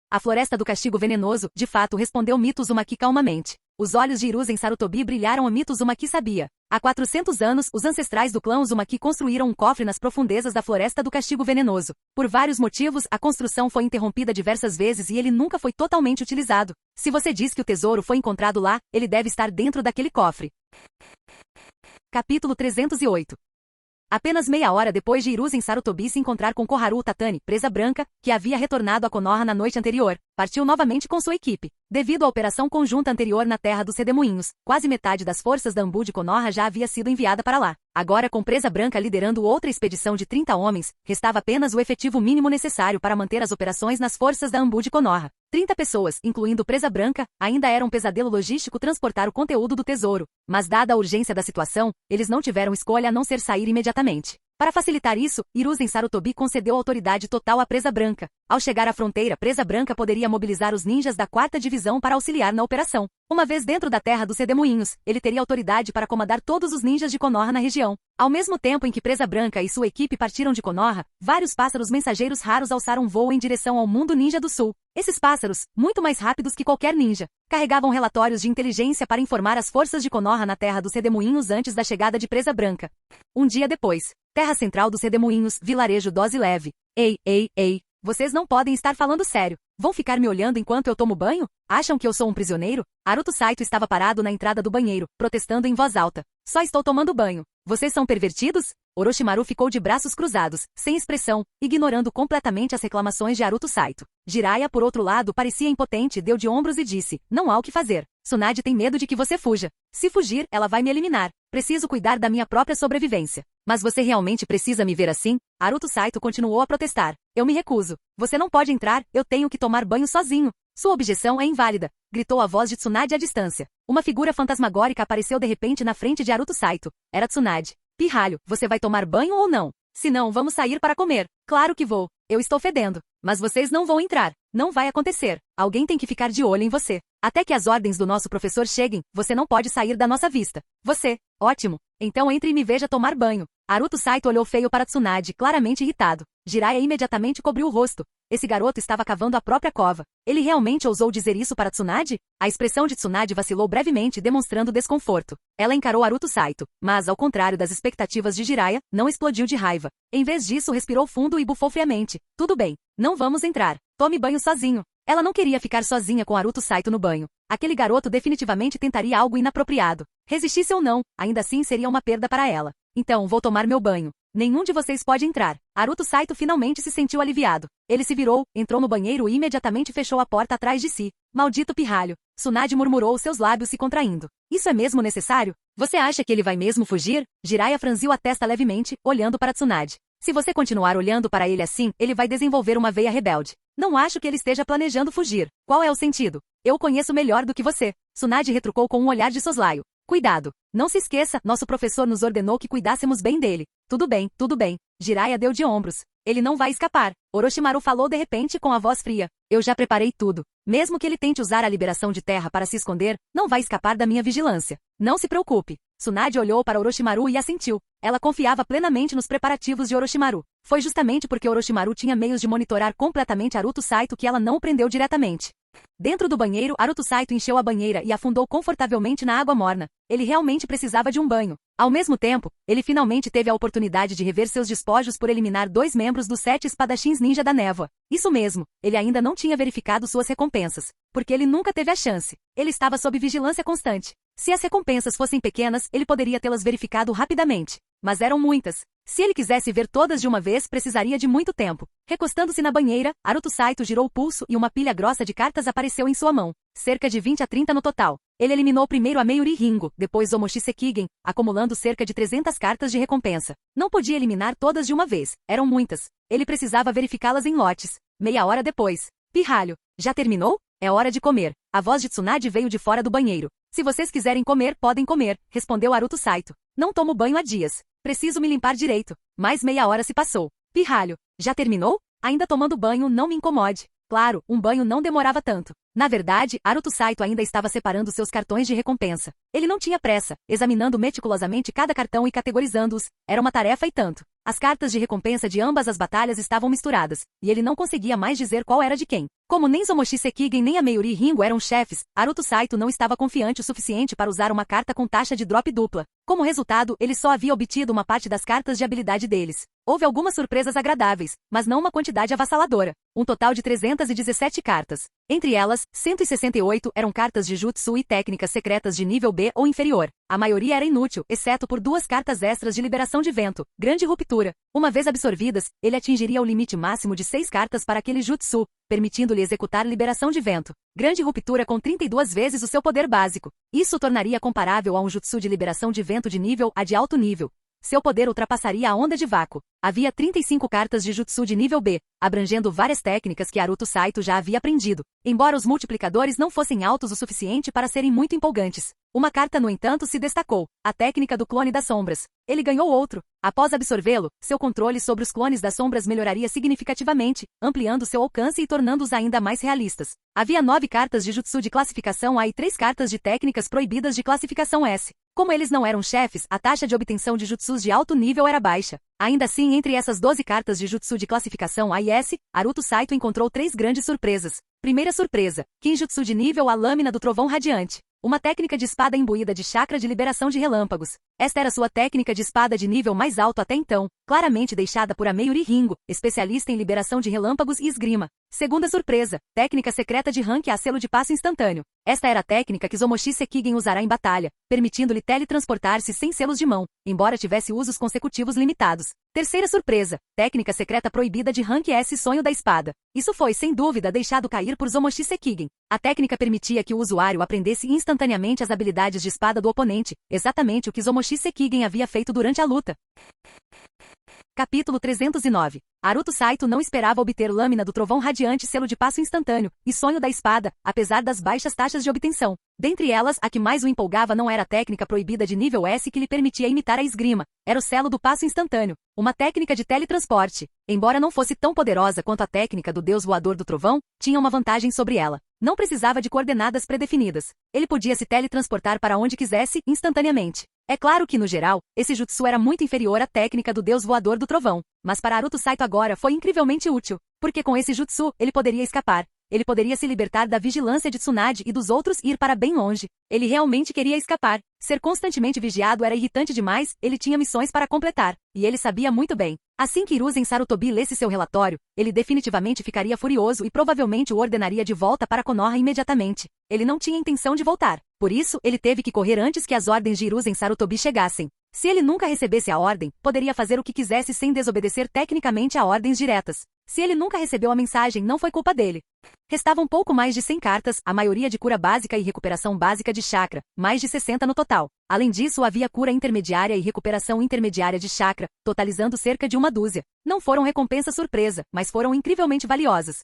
A Floresta do Castigo Venenoso, de fato, respondeu Mito Uzumaki calmamente. Os olhos de Hiruzen Sarutobi brilharam. A Mito Uzumaki sabia. Há 400 anos, os ancestrais do clã Uzumaki construíram um cofre nas profundezas da Floresta do Castigo Venenoso. Por vários motivos, a construção foi interrompida diversas vezes e ele nunca foi totalmente utilizado. Se você diz que o tesouro foi encontrado lá, ele deve estar dentro daquele cofre. Capítulo 308. Apenas meia hora depois de Hiruzen Sarutobi se encontrar com Koharu Tatani, presa branca, que havia retornado a Konoha na noite anterior, partiu novamente com sua equipe. Devido à operação conjunta anterior na terra dos Redemoinhos, quase metade das forças da Anbu de Konoha já havia sido enviada para lá. Agora, com presa branca liderando outra expedição de 30 homens, restava apenas o efetivo mínimo necessário para manter as operações nas forças da Anbu de Konoha. 30 pessoas, incluindo presa branca, ainda era um pesadelo logístico transportar o conteúdo do tesouro, mas dada a urgência da situação, eles não tiveram escolha a não ser sair imediatamente. Para facilitar isso, Hiruzen Sarutobi concedeu autoridade total à presa branca. Ao chegar à fronteira, presa branca poderia mobilizar os ninjas da 4ª divisão para auxiliar na operação. Uma vez dentro da terra dos Redemoinhos, ele teria autoridade para comandar todos os ninjas de Konoha na região. Ao mesmo tempo em que presa branca e sua equipe partiram de Konoha, vários pássaros mensageiros raros alçaram voo em direção ao mundo ninja do sul. Esses pássaros, muito mais rápidos que qualquer ninja, carregavam relatórios de inteligência para informar as forças de Konoha na terra dos Redemoinhos antes da chegada de presa branca. Um dia depois, terra central dos Redemoinhos, vilarejo Dose Leve. Ei, vocês não podem estar falando sério. Vão ficar me olhando enquanto eu tomo banho? Acham que eu sou um prisioneiro? Aruto Saito estava parado na entrada do banheiro, protestando em voz alta. Só estou tomando banho. Vocês são pervertidos? Orochimaru ficou de braços cruzados, sem expressão, ignorando completamente as reclamações de Aruto Saito. Jiraiya, por outro lado, parecia impotente, deu de ombros e disse, não há o que fazer. Tsunade tem medo de que você fuja. Se fugir, ela vai me eliminar. Preciso cuidar da minha própria sobrevivência. Mas você realmente precisa me ver assim? Aruto Saito continuou a protestar. Eu me recuso. Você não pode entrar, eu tenho que tomar banho sozinho. Sua objeção é inválida, gritou a voz de Tsunade à distância. Uma figura fantasmagórica apareceu de repente na frente de Aruto Saito. Era Tsunade. Pirralho, você vai tomar banho ou não? Se não, vamos sair para comer. Claro que vou. Eu estou fedendo. Mas vocês não vão entrar. Não vai acontecer. Alguém tem que ficar de olho em você. Até que as ordens do nosso professor cheguem, você não pode sair da nossa vista. Você. Ótimo. Então entre e me veja tomar banho. Aruto Saito olhou feio para Tsunade, claramente irritado. Jiraiya imediatamente cobriu o rosto. Esse garoto estava cavando a própria cova. Ele realmente ousou dizer isso para Tsunade? A expressão de Tsunade vacilou brevemente, demonstrando desconforto. Ela encarou Aruto Saito, mas, ao contrário das expectativas de Jiraiya, não explodiu de raiva. Em vez disso, respirou fundo e bufou friamente. Tudo bem. Não vamos entrar. Tome banho sozinho. Ela não queria ficar sozinha com Aruto Saito no banho. Aquele garoto definitivamente tentaria algo inapropriado. Resistisse ou não, ainda assim seria uma perda para ela. Então, vou tomar meu banho. Nenhum de vocês pode entrar. Aruto Saito finalmente se sentiu aliviado. Ele se virou, entrou no banheiro e imediatamente fechou a porta atrás de si. Maldito pirralho. Tsunade murmurou, seus lábios se contraindo. Isso é mesmo necessário? Você acha que ele vai mesmo fugir? Jiraiya franziu a testa levemente, olhando para Tsunade. Se você continuar olhando para ele assim, ele vai desenvolver uma veia rebelde. Não acho que ele esteja planejando fugir. Qual é o sentido? Eu o conheço melhor do que você. Tsunade retrucou com um olhar de soslaio. Cuidado. Não se esqueça, nosso professor nos ordenou que cuidássemos bem dele. Tudo bem, tudo bem. Jiraiya deu de ombros. Ele não vai escapar. Orochimaru falou de repente com a voz fria. Eu já preparei tudo. Mesmo que ele tente usar a liberação de terra para se esconder, não vai escapar da minha vigilância. Não se preocupe. Tsunade olhou para Orochimaru e assentiu. Ela confiava plenamente nos preparativos de Orochimaru. Foi justamente porque Orochimaru tinha meios de monitorar completamente Aruto Saito que ela não o prendeu diretamente. Dentro do banheiro, Aruto Saito encheu a banheira e afundou confortavelmente na água morna. Ele realmente precisava de um banho. Ao mesmo tempo, ele finalmente teve a oportunidade de rever seus despojos por eliminar 2 membros dos 7 espadachins ninja da névoa. Isso mesmo, ele ainda não tinha verificado suas recompensas, porque ele nunca teve a chance. Ele estava sob vigilância constante. Se as recompensas fossem pequenas, ele poderia tê-las verificado rapidamente. Mas eram muitas. Se ele quisesse ver todas de uma vez, precisaria de muito tempo. Recostando-se na banheira, Aruto Saito girou o pulso e uma pilha grossa de cartas apareceu em sua mão. Cerca de 20 a 30 no total. Ele eliminou primeiro a Meiyuri Ringo, depois Omoshi Sekigen, acumulando cerca de 300 cartas de recompensa. Não podia eliminar todas de uma vez. Eram muitas. Ele precisava verificá-las em lotes. Meia hora depois. Pirralho. Já terminou? É hora de comer. A voz de Tsunade veio de fora do banheiro. Se vocês quiserem comer, podem comer, respondeu Aruto Saito. Não tomo banho há dias. Preciso me limpar direito. Mais meia hora se passou. Pirralho. Já terminou? Ainda tomando banho, não me incomode. Claro, um banho não demorava tanto. Na verdade, Aruto Saito ainda estava separando seus cartões de recompensa. Ele não tinha pressa, examinando meticulosamente cada cartão e categorizando-os. Era uma tarefa e tanto. As cartas de recompensa de ambas as batalhas estavam misturadas, e ele não conseguia mais dizer qual era de quem. Como nem Zomoshi Sekigen nem a Meiuri Ringo eram chefes, Haruto Saito não estava confiante o suficiente para usar uma carta com taxa de drop dupla. Como resultado, ele só havia obtido uma parte das cartas de habilidade deles. Houve algumas surpresas agradáveis, mas não uma quantidade avassaladora. Um total de 317 cartas. Entre elas, 168 eram cartas de jutsu e técnicas secretas de nível B ou inferior. A maioria era inútil, exceto por 2 cartas extras de liberação de vento, grande ruptura. Uma vez absorvidas, ele atingiria o limite máximo de 6 cartas para aquele jutsu, permitindo-lhe executar liberação de vento. Grande ruptura com 32 vezes o seu poder básico. Isso o tornaria comparável a um jutsu de liberação de vento de nível A de alto nível. Seu poder ultrapassaria a onda de vácuo. Havia 35 cartas de jutsu de nível B, abrangendo várias técnicas que Haruto Saito já havia aprendido, embora os multiplicadores não fossem altos o suficiente para serem muito empolgantes. Uma carta, no entanto, se destacou, a técnica do clone das sombras. Ele ganhou outro. Após absorvê-lo, seu controle sobre os clones das sombras melhoraria significativamente, ampliando seu alcance e tornando-os ainda mais realistas. Havia 9 cartas de jutsu de classificação A e 3 cartas de técnicas proibidas de classificação S. Como eles não eram chefes, a taxa de obtenção de jutsus de alto nível era baixa. Ainda assim, entre essas 12 cartas de jutsu de classificação A e S, Haruto Saito encontrou 3 grandes surpresas. Primeira surpresa, Kinjutsu de nível A, Lâmina do Trovão Radiante. Uma técnica de espada imbuída de chakra de liberação de relâmpagos. Esta era sua técnica de espada de nível mais alto até então, claramente deixada por Meiuri Ringo, especialista em liberação de relâmpagos e esgrima. Segunda surpresa, técnica secreta de rank A, selo de passo instantâneo. Esta era a técnica que Zomoshi Sekigen usará em batalha, permitindo-lhe teletransportar-se sem selos de mão, embora tivesse usos consecutivos limitados. Terceira surpresa, técnica secreta proibida de rank S, sonho da espada. Isso foi, sem dúvida, deixado cair por Zomoshi Sekigen. A técnica permitia que o usuário aprendesse instantaneamente as habilidades de espada do oponente, exatamente o que Zomoshi Sekigen havia feito durante a luta. Capítulo 309. Haruto Saito não esperava obter Lâmina do Trovão Radiante, selo de passo instantâneo, e sonho da espada, apesar das baixas taxas de obtenção. Dentre elas, a que mais o empolgava não era a técnica proibida de nível S que lhe permitia imitar a esgrima, era o selo do passo instantâneo, uma técnica de teletransporte. Embora não fosse tão poderosa quanto a técnica do deus voador do trovão, tinha uma vantagem sobre ela. Não precisava de coordenadas predefinidas. Ele podia se teletransportar para onde quisesse, instantaneamente. É claro que, no geral, esse jutsu era muito inferior à técnica do deus voador do trovão, mas para Haruto Saito agora foi incrivelmente útil, porque com esse jutsu, ele poderia escapar. Ele poderia se libertar da vigilância de Tsunade e dos outros e ir para bem longe. Ele realmente queria escapar. Ser constantemente vigiado era irritante demais, ele tinha missões para completar, e ele sabia muito bem. Assim que Hiruzen Sarutobi lesse seu relatório, ele definitivamente ficaria furioso e provavelmente o ordenaria de volta para Konoha imediatamente. Ele não tinha intenção de voltar. Por isso, ele teve que correr antes que as ordens de Hiruzen Sarutobi chegassem. Se ele nunca recebesse a ordem, poderia fazer o que quisesse sem desobedecer tecnicamente a ordens diretas. Se ele nunca recebeu a mensagem, não foi culpa dele. Restavam pouco mais de 100 cartas, a maioria de cura básica e recuperação básica de chakra, mais de 60 no total. Além disso, havia cura intermediária e recuperação intermediária de chakra, totalizando cerca de 1/2. Não foram recompensas surpresa, mas foram incrivelmente valiosas.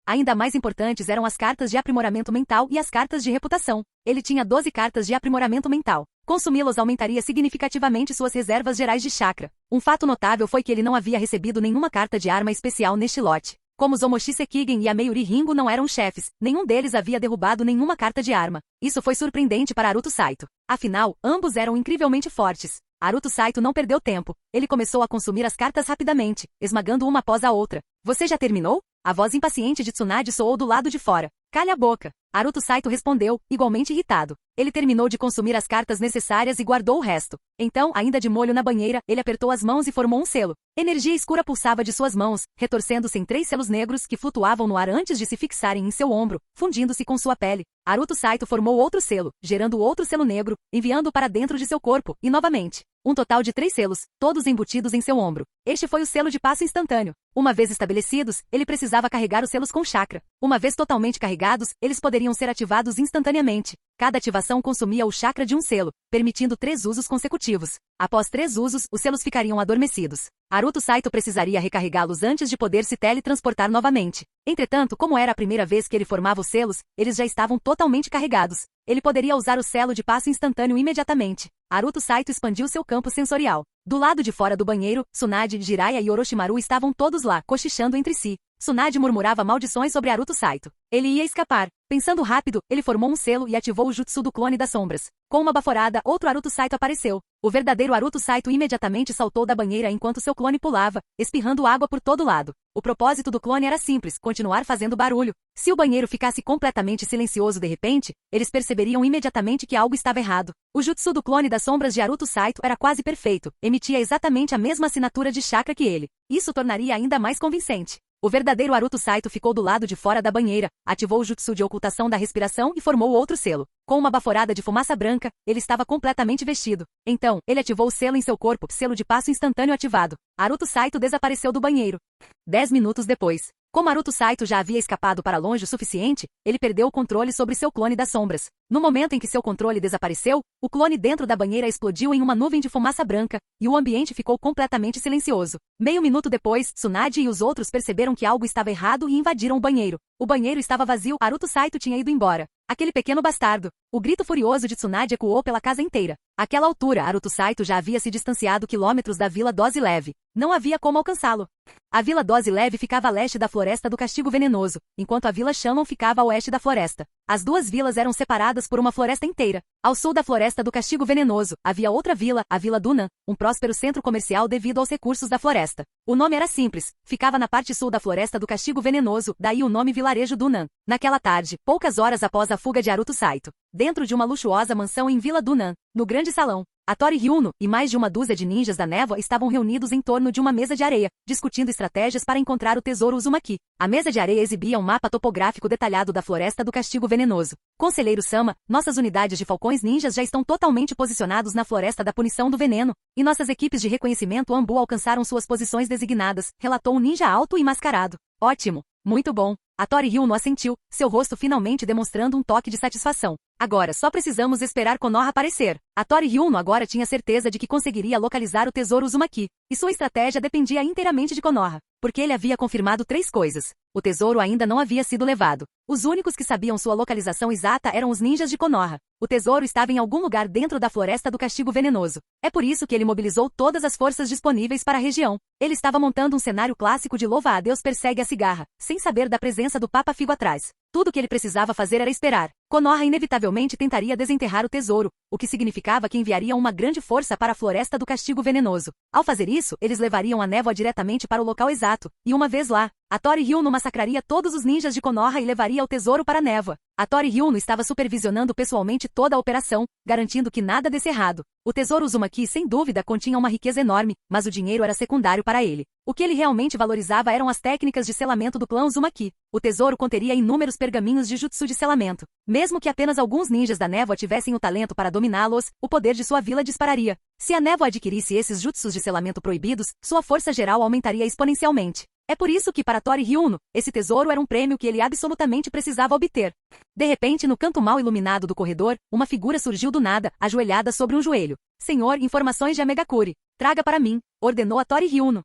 Ainda mais importantes eram as cartas de aprimoramento mental e as cartas de reputação. Ele tinha 12 cartas de aprimoramento mental. Consumi-las aumentaria significativamente suas reservas gerais de chakra. Um fato notável foi que ele não havia recebido nenhuma carta de arma especial neste lote. Como Zomoshi Sekigen e a Meiuri Ringo não eram chefes, nenhum deles havia derrubado nenhuma carta de arma. Isso foi surpreendente para Haruto Saito. Afinal, ambos eram incrivelmente fortes. Haruto Saito não perdeu tempo. Ele começou a consumir as cartas rapidamente, esmagando uma após a outra. Você já terminou? A voz impaciente de Tsunade soou do lado de fora. Calha a boca. Haruto Saito respondeu, igualmente irritado. Ele terminou de consumir as cartas necessárias e guardou o resto. Então, ainda de molho na banheira, ele apertou as mãos e formou um selo. Energia escura pulsava de suas mãos, retorcendo-se em 3 selos negros que flutuavam no ar antes de se fixarem em seu ombro, fundindo-se com sua pele. Haruto Saito formou outro selo, gerando outro selo negro, enviando-o para dentro de seu corpo, e novamente. Um total de 3 selos, todos embutidos em seu ombro. Este foi o selo de passo instantâneo. Uma vez estabelecidos, ele precisava carregar os selos com chakra. Uma vez totalmente carregados, eles poderiam ser ativados instantaneamente. Cada ativação consumia o chakra de um selo, permitindo 3 usos consecutivos. Após 3 usos, os selos ficariam adormecidos. Haruto Saito precisaria recarregá-los antes de poder se teletransportar novamente. Entretanto, como era a primeira vez que ele formava os selos, eles já estavam totalmente carregados. Ele poderia usar o selo de passo instantâneo imediatamente. Haruto Saito expandiu seu campo sensorial. Do lado de fora do banheiro, Tsunade, Jiraiya e Orochimaru estavam todos lá, cochichando entre si. Tsunade murmurava maldições sobre Naruto Saito. Ele ia escapar. Pensando rápido, ele formou um selo e ativou o jutsu do clone das sombras. Com uma baforada, outro Naruto Saito apareceu. O verdadeiro Naruto Saito imediatamente saltou da banheira enquanto seu clone pulava, espirrando água por todo lado. O propósito do clone era simples, continuar fazendo barulho. Se o banheiro ficasse completamente silencioso de repente, eles perceberiam imediatamente que algo estava errado. O jutsu do clone das sombras de Naruto Saito era quase perfeito, emitia exatamente a mesma assinatura de chakra que ele. Isso tornaria ainda mais convincente. O verdadeiro Naruto Saito ficou do lado de fora da banheira, ativou o jutsu de ocultação da respiração e formou outro selo. Com uma baforada de fumaça branca, ele estava completamente vestido. Então, ele ativou o selo em seu corpo, selo de passo instantâneo ativado. Naruto Saito desapareceu do banheiro. 10 minutos depois. Como Naruto Saito já havia escapado para longe o suficiente, ele perdeu o controle sobre seu clone das sombras. No momento em que seu controle desapareceu, o clone dentro da banheira explodiu em uma nuvem de fumaça branca, e o ambiente ficou completamente silencioso. Meio minuto depois, Tsunade e os outros perceberam que algo estava errado e invadiram o banheiro. O banheiro estava vazio, Naruto Saito tinha ido embora. Aquele pequeno bastardo. O grito furioso de Tsunade ecoou pela casa inteira. Àquela altura, Naruto Saito já havia se distanciado quilômetros da Vila Dose Leve. Não havia como alcançá-lo. A Vila Dose Leve ficava a leste da Floresta do Castigo Venenoso, enquanto a Vila Shaman ficava a oeste da floresta. As duas vilas eram separadas por uma floresta inteira. Ao sul da Floresta do Castigo Venenoso, havia outra vila, a Vila Dunan, um próspero centro comercial devido aos recursos da floresta. O nome era simples, ficava na parte sul da Floresta do Castigo Venenoso, daí o nome Vilarejo Dunan. Naquela tarde, poucas horas após a fuga de Naruto Saito, dentro de uma luxuosa mansão em Vila Dunan, no grande salão, Hattori Hyuno e mais de uma dúzia de ninjas da névoa estavam reunidos em torno de uma mesa de areia, discutindo estratégias para encontrar o tesouro Uzumaki. A mesa de areia exibia um mapa topográfico detalhado da Floresta do Castigo Venenoso. Conselheiro Sama, nossas unidades de falcões ninjas já estão totalmente posicionados na Floresta da Punição do Veneno, e nossas equipes de reconhecimento Ambu alcançaram suas posições designadas, relatou um ninja alto e mascarado. Ótimo! Muito bom! Hattori Hyuno assentiu, seu rosto finalmente demonstrando um toque de satisfação. Agora só precisamos esperar Konoha aparecer. Hattori Hyuno agora tinha certeza de que conseguiria localizar o tesouro Uzumaki, e sua estratégia dependia inteiramente de Konoha, porque ele havia confirmado 3 coisas. O tesouro ainda não havia sido levado. Os únicos que sabiam sua localização exata eram os ninjas de Konoha. O tesouro estava em algum lugar dentro da Floresta do Castigo Venenoso. É por isso que ele mobilizou todas as forças disponíveis para a região. Ele estava montando um cenário clássico de louva a Deus persegue a cigarra, sem saber da presença do Papa Figo atrás. Tudo o que ele precisava fazer era esperar. Konoha inevitavelmente tentaria desenterrar o tesouro, o que significava que enviariam uma grande força para a Floresta do Castigo Venenoso. Ao fazer isso, eles levariam a névoa diretamente para o local exato, e uma vez lá, Hattori Hyuno massacraria todos os ninjas de Konoha e levaria o tesouro para a névoa. Hattori Hyuno estava supervisionando pessoalmente toda a operação, garantindo que nada desse errado. O tesouro Uzumaki sem dúvida continha uma riqueza enorme, mas o dinheiro era secundário para ele. O que ele realmente valorizava eram as técnicas de selamento do clã Uzumaki. O tesouro conteria inúmeros pergaminhos de jutsu de selamento. Mesmo que apenas alguns ninjas da névoa tivessem o talento para dominá-los, o poder de sua vila dispararia. Se a névoa adquirisse esses jutsus de selamento proibidos, sua força geral aumentaria exponencialmente. É por isso que para Hattori Hyuno, esse tesouro era um prêmio que ele absolutamente precisava obter. De repente, no canto mal iluminado do corredor, uma figura surgiu do nada, ajoelhada sobre um joelho. Senhor, informações de Amegakure. Traga para mim, ordenou Hattori Hyuno.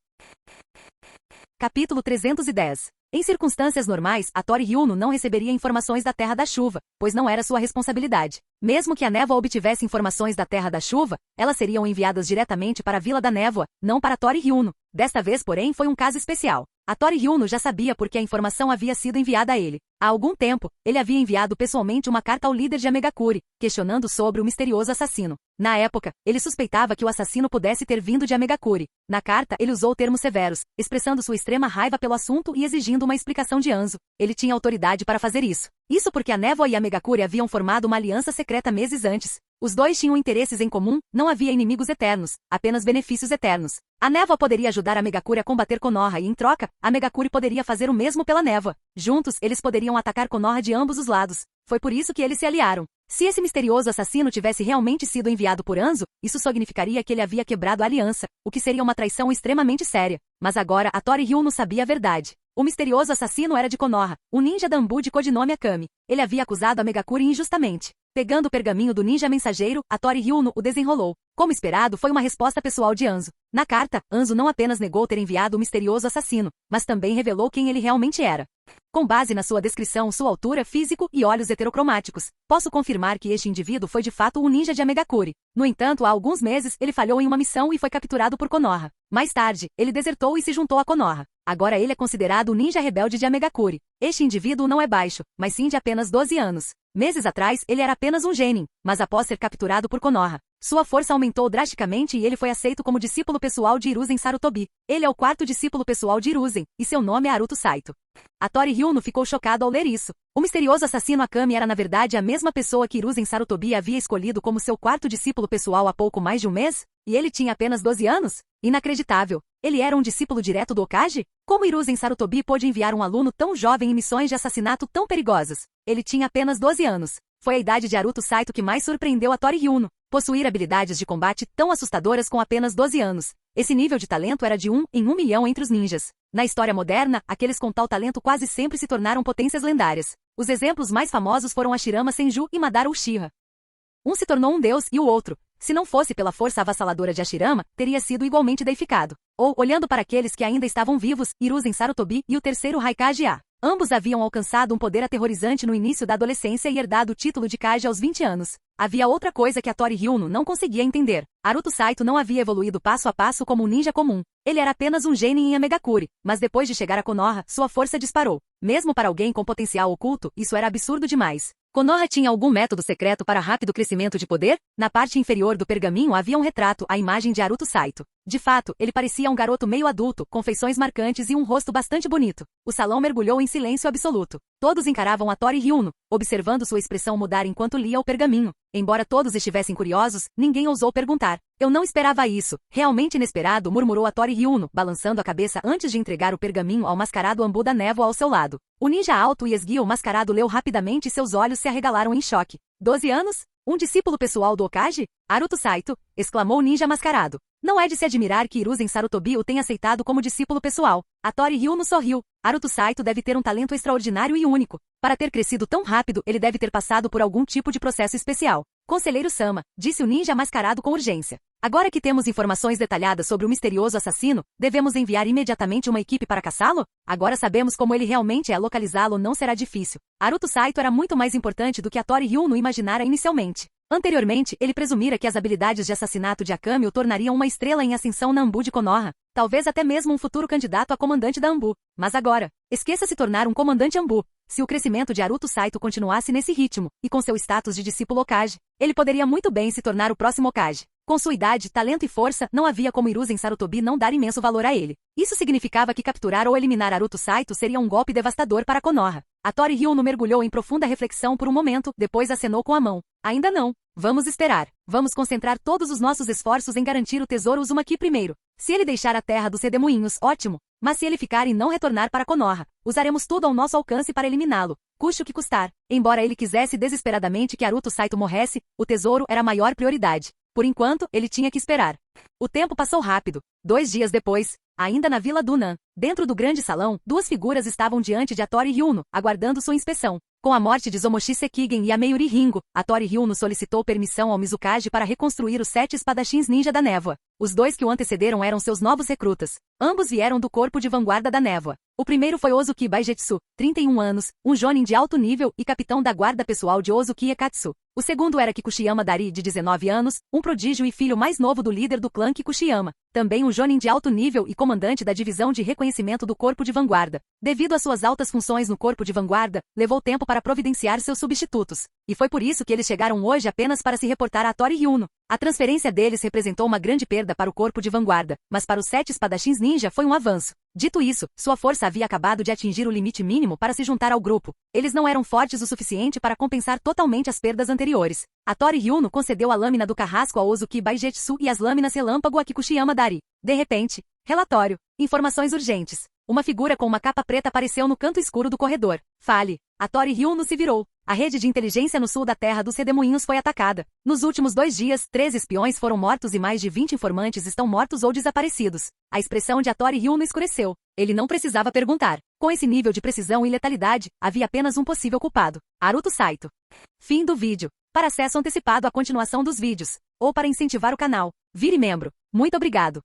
Capítulo 310. Em circunstâncias normais, Hattori Hyuno não receberia informações da Terra da Chuva, pois não era sua responsabilidade. Mesmo que a névoa obtivesse informações da Terra da Chuva, elas seriam enviadas diretamente para a Vila da Névoa, não para Hattori Hyuno. Desta vez, porém, foi um caso especial. Hattori Hyuno já sabia porque a informação havia sido enviada a ele. Há algum tempo, ele havia enviado pessoalmente uma carta ao líder de Amegakure, questionando sobre o misterioso assassino. Na época, ele suspeitava que o assassino pudesse ter vindo de Amegakure. Na carta, ele usou termos severos, expressando sua extrema raiva pelo assunto e exigindo uma explicação de Anzo. Ele tinha autoridade para fazer isso. Isso porque a névoa e Amegakure haviam formado uma aliança secreta meses antes. Os dois tinham interesses em comum, não havia inimigos eternos, apenas benefícios eternos. A névoa poderia ajudar a Megakure a combater Konoha e, em troca, a Megakure poderia fazer o mesmo pela névoa. Juntos, eles poderiam atacar Konoha de ambos os lados. Foi por isso que eles se aliaram. Se esse misterioso assassino tivesse realmente sido enviado por Anzo, isso significaria que ele havia quebrado a aliança, o que seria uma traição extremamente séria. Mas agora, Hattori Hyuno sabia a verdade. O misterioso assassino era de Konoha, um ninja da Ambu de codinome Akami. Ele havia acusado a Megakure injustamente. Pegando o pergaminho do ninja mensageiro, Hattori Hyuno o desenrolou. Como esperado, foi uma resposta pessoal de Anzo. Na carta, Anzo não apenas negou ter enviado o misterioso assassino, mas também revelou quem ele realmente era. Com base na sua descrição, sua altura, físico e olhos heterocromáticos, posso confirmar que este indivíduo foi de fato um ninja de Amegakure. No entanto, há alguns meses, ele falhou em uma missão e foi capturado por Konoha. Mais tarde, ele desertou e se juntou a Konoha. Agora ele é considerado o ninja rebelde de Amegakure. Este indivíduo não é baixo, mas sim de apenas 12 anos. Meses atrás, ele era apenas um genin, mas após ser capturado por Konoha, sua força aumentou drasticamente e ele foi aceito como discípulo pessoal de Hiruzen Sarutobi. Ele é o quarto discípulo pessoal de Hiruzen, e seu nome é Haruto Saito. Hattori Ryuno ficou chocado ao ler isso. O misterioso assassino Akami era na verdade a mesma pessoa que Hiruzen Sarutobi havia escolhido como seu quarto discípulo pessoal há pouco mais de um mês? E ele tinha apenas 12 anos? Inacreditável! Ele era um discípulo direto do Hokage? Como Hiruzen Sarutobi pôde enviar um aluno tão jovem em missões de assassinato tão perigosas? Ele tinha apenas 12 anos. Foi a idade de Haruto Saito que mais surpreendeu Hattori Ryuno. Possuir habilidades de combate tão assustadoras com apenas 12 anos. Esse nível de talento era de 1 em 1 milhão entre os ninjas. Na história moderna, aqueles com tal talento quase sempre se tornaram potências lendárias. Os exemplos mais famosos foram Hashirama Senju e Madara Uchiha. Um se tornou um deus e o outro, se não fosse pela força avassaladora de Hashirama, teria sido igualmente deificado. Ou, olhando para aqueles que ainda estavam vivos, Hiruzen Sarutobi e o terceiro Raikage A. Ambos haviam alcançado um poder aterrorizante no início da adolescência e herdado o título de Kage aos 20 anos. Havia outra coisa que Hattori Ryuno não conseguia entender. Haruto Saito não havia evoluído passo a passo como um ninja comum. Ele era apenas um genin em Amegakure, mas depois de chegar a Konoha, sua força disparou. Mesmo para alguém com potencial oculto, isso era absurdo demais. Konoha tinha algum método secreto para rápido crescimento de poder? Na parte inferior do pergaminho havia um retrato, a imagem de Haruto Saito. De fato, ele parecia um garoto meio adulto, com feições marcantes e um rosto bastante bonito. O salão mergulhou em silêncio absoluto. Todos encaravam Hattori Ryuno, observando sua expressão mudar enquanto lia o pergaminho. Embora todos estivessem curiosos, ninguém ousou perguntar. Eu não esperava isso. Realmente inesperado, murmurou Hattori Ryuno, balançando a cabeça antes de entregar o pergaminho ao mascarado Ambu da névoa ao seu lado. O ninja alto e esguio mascarado leu rapidamente e seus olhos se arregalaram em choque. 12 anos? Um discípulo pessoal do Hokage? Haruto Saito, exclamou o ninja mascarado. Não é de se admirar que Hiruzen Sarutobi o tenha aceitado como discípulo pessoal. Hattori Ryuno sorriu. Haruto Saito deve ter um talento extraordinário e único. Para ter crescido tão rápido, ele deve ter passado por algum tipo de processo especial. Conselheiro Sama, disse o ninja mascarado com urgência. Agora que temos informações detalhadas sobre o misterioso assassino, devemos enviar imediatamente uma equipe para caçá-lo? Agora sabemos como ele realmente é, localizá-lo não será difícil. Haruto Saito era muito mais importante do que Hattori Ryuno imaginara inicialmente. Anteriormente, ele presumira que as habilidades de assassinato de Akami o tornariam uma estrela em ascensão na Ambu de Konoha, talvez até mesmo um futuro candidato a comandante da Ambu. Mas agora, esqueça se tornar um comandante Ambu. Se o crescimento de Haruto Saito continuasse nesse ritmo, e com seu status de discípulo Hokage, ele poderia muito bem se tornar o próximo Hokage. Com sua idade, talento e força, não havia como Hiruzen Sarutobi não dar imenso valor a ele. Isso significava que capturar ou eliminar Haruto Saito seria um golpe devastador para Konoha. Hattori Ryuno mergulhou em profunda reflexão por um momento, depois acenou com a mão. Ainda não. Vamos esperar. Vamos concentrar todos os nossos esforços em garantir o tesouro Uzumaki primeiro. Se ele deixar a terra dos redemoinhos, ótimo. Mas se ele ficar e não retornar para Konoha, usaremos tudo ao nosso alcance para eliminá-lo, custe o que custar. Embora ele quisesse desesperadamente que Haruto Saito morresse, o tesouro era a maior prioridade. Por enquanto, ele tinha que esperar. O tempo passou rápido. 2 dias depois, ainda na Vila Dunan, dentro do grande salão, 2 figuras estavam diante de Hattori Ryuno, aguardando sua inspeção. Com a morte de Zomoshi Sekigen e Ameyuri Ringo, Hattori Ryuno solicitou permissão ao Mizukage para reconstruir os 7 espadachins ninja da névoa. Os 2 que o antecederam eram seus novos recrutas. Ambos vieram do corpo de vanguarda da névoa. O primeiro foi Ozuki Baijetsu, 31 anos, um jonin de alto nível e capitão da guarda pessoal de Ozuki Ekatsu. O segundo era Kikuchiyama Dari, de 19 anos, um prodígio e filho mais novo do líder do clã Kikuchiyama. Também um jonin de alto nível e comandante da divisão de reconhecimento do corpo de vanguarda. Devido às suas altas funções no corpo de vanguarda, levou tempo para providenciar seus substitutos. E foi por isso que eles chegaram hoje apenas para se reportar a Hattori Ryuno. A transferência deles representou uma grande perda para o corpo de vanguarda, mas para os 7 espadachins ninja foi um avanço. Dito isso, sua força havia acabado de atingir o limite mínimo para se juntar ao grupo. Eles não eram fortes o suficiente para compensar totalmente as perdas anteriores. Hattori Ryuno concedeu a lâmina do carrasco a Ozuki Baijetsu e as lâminas relâmpago a Kikuchiyama Dari. De repente, relatório. Informações urgentes. Uma figura com uma capa preta apareceu no canto escuro do corredor. Fale. Hattori Ryuno se virou. A rede de inteligência no sul da terra dos redemoinhos foi atacada. Nos últimos 2 dias, 3 espiões foram mortos e mais de 20 informantes estão mortos ou desaparecidos. A expressão de Hattori Ryuno escureceu. Ele não precisava perguntar. Com esse nível de precisão e letalidade, havia apenas um possível culpado. Haruto Saito. Fim do vídeo. Para acesso antecipado à continuação dos vídeos, ou para incentivar o canal. Vire membro. Muito obrigado!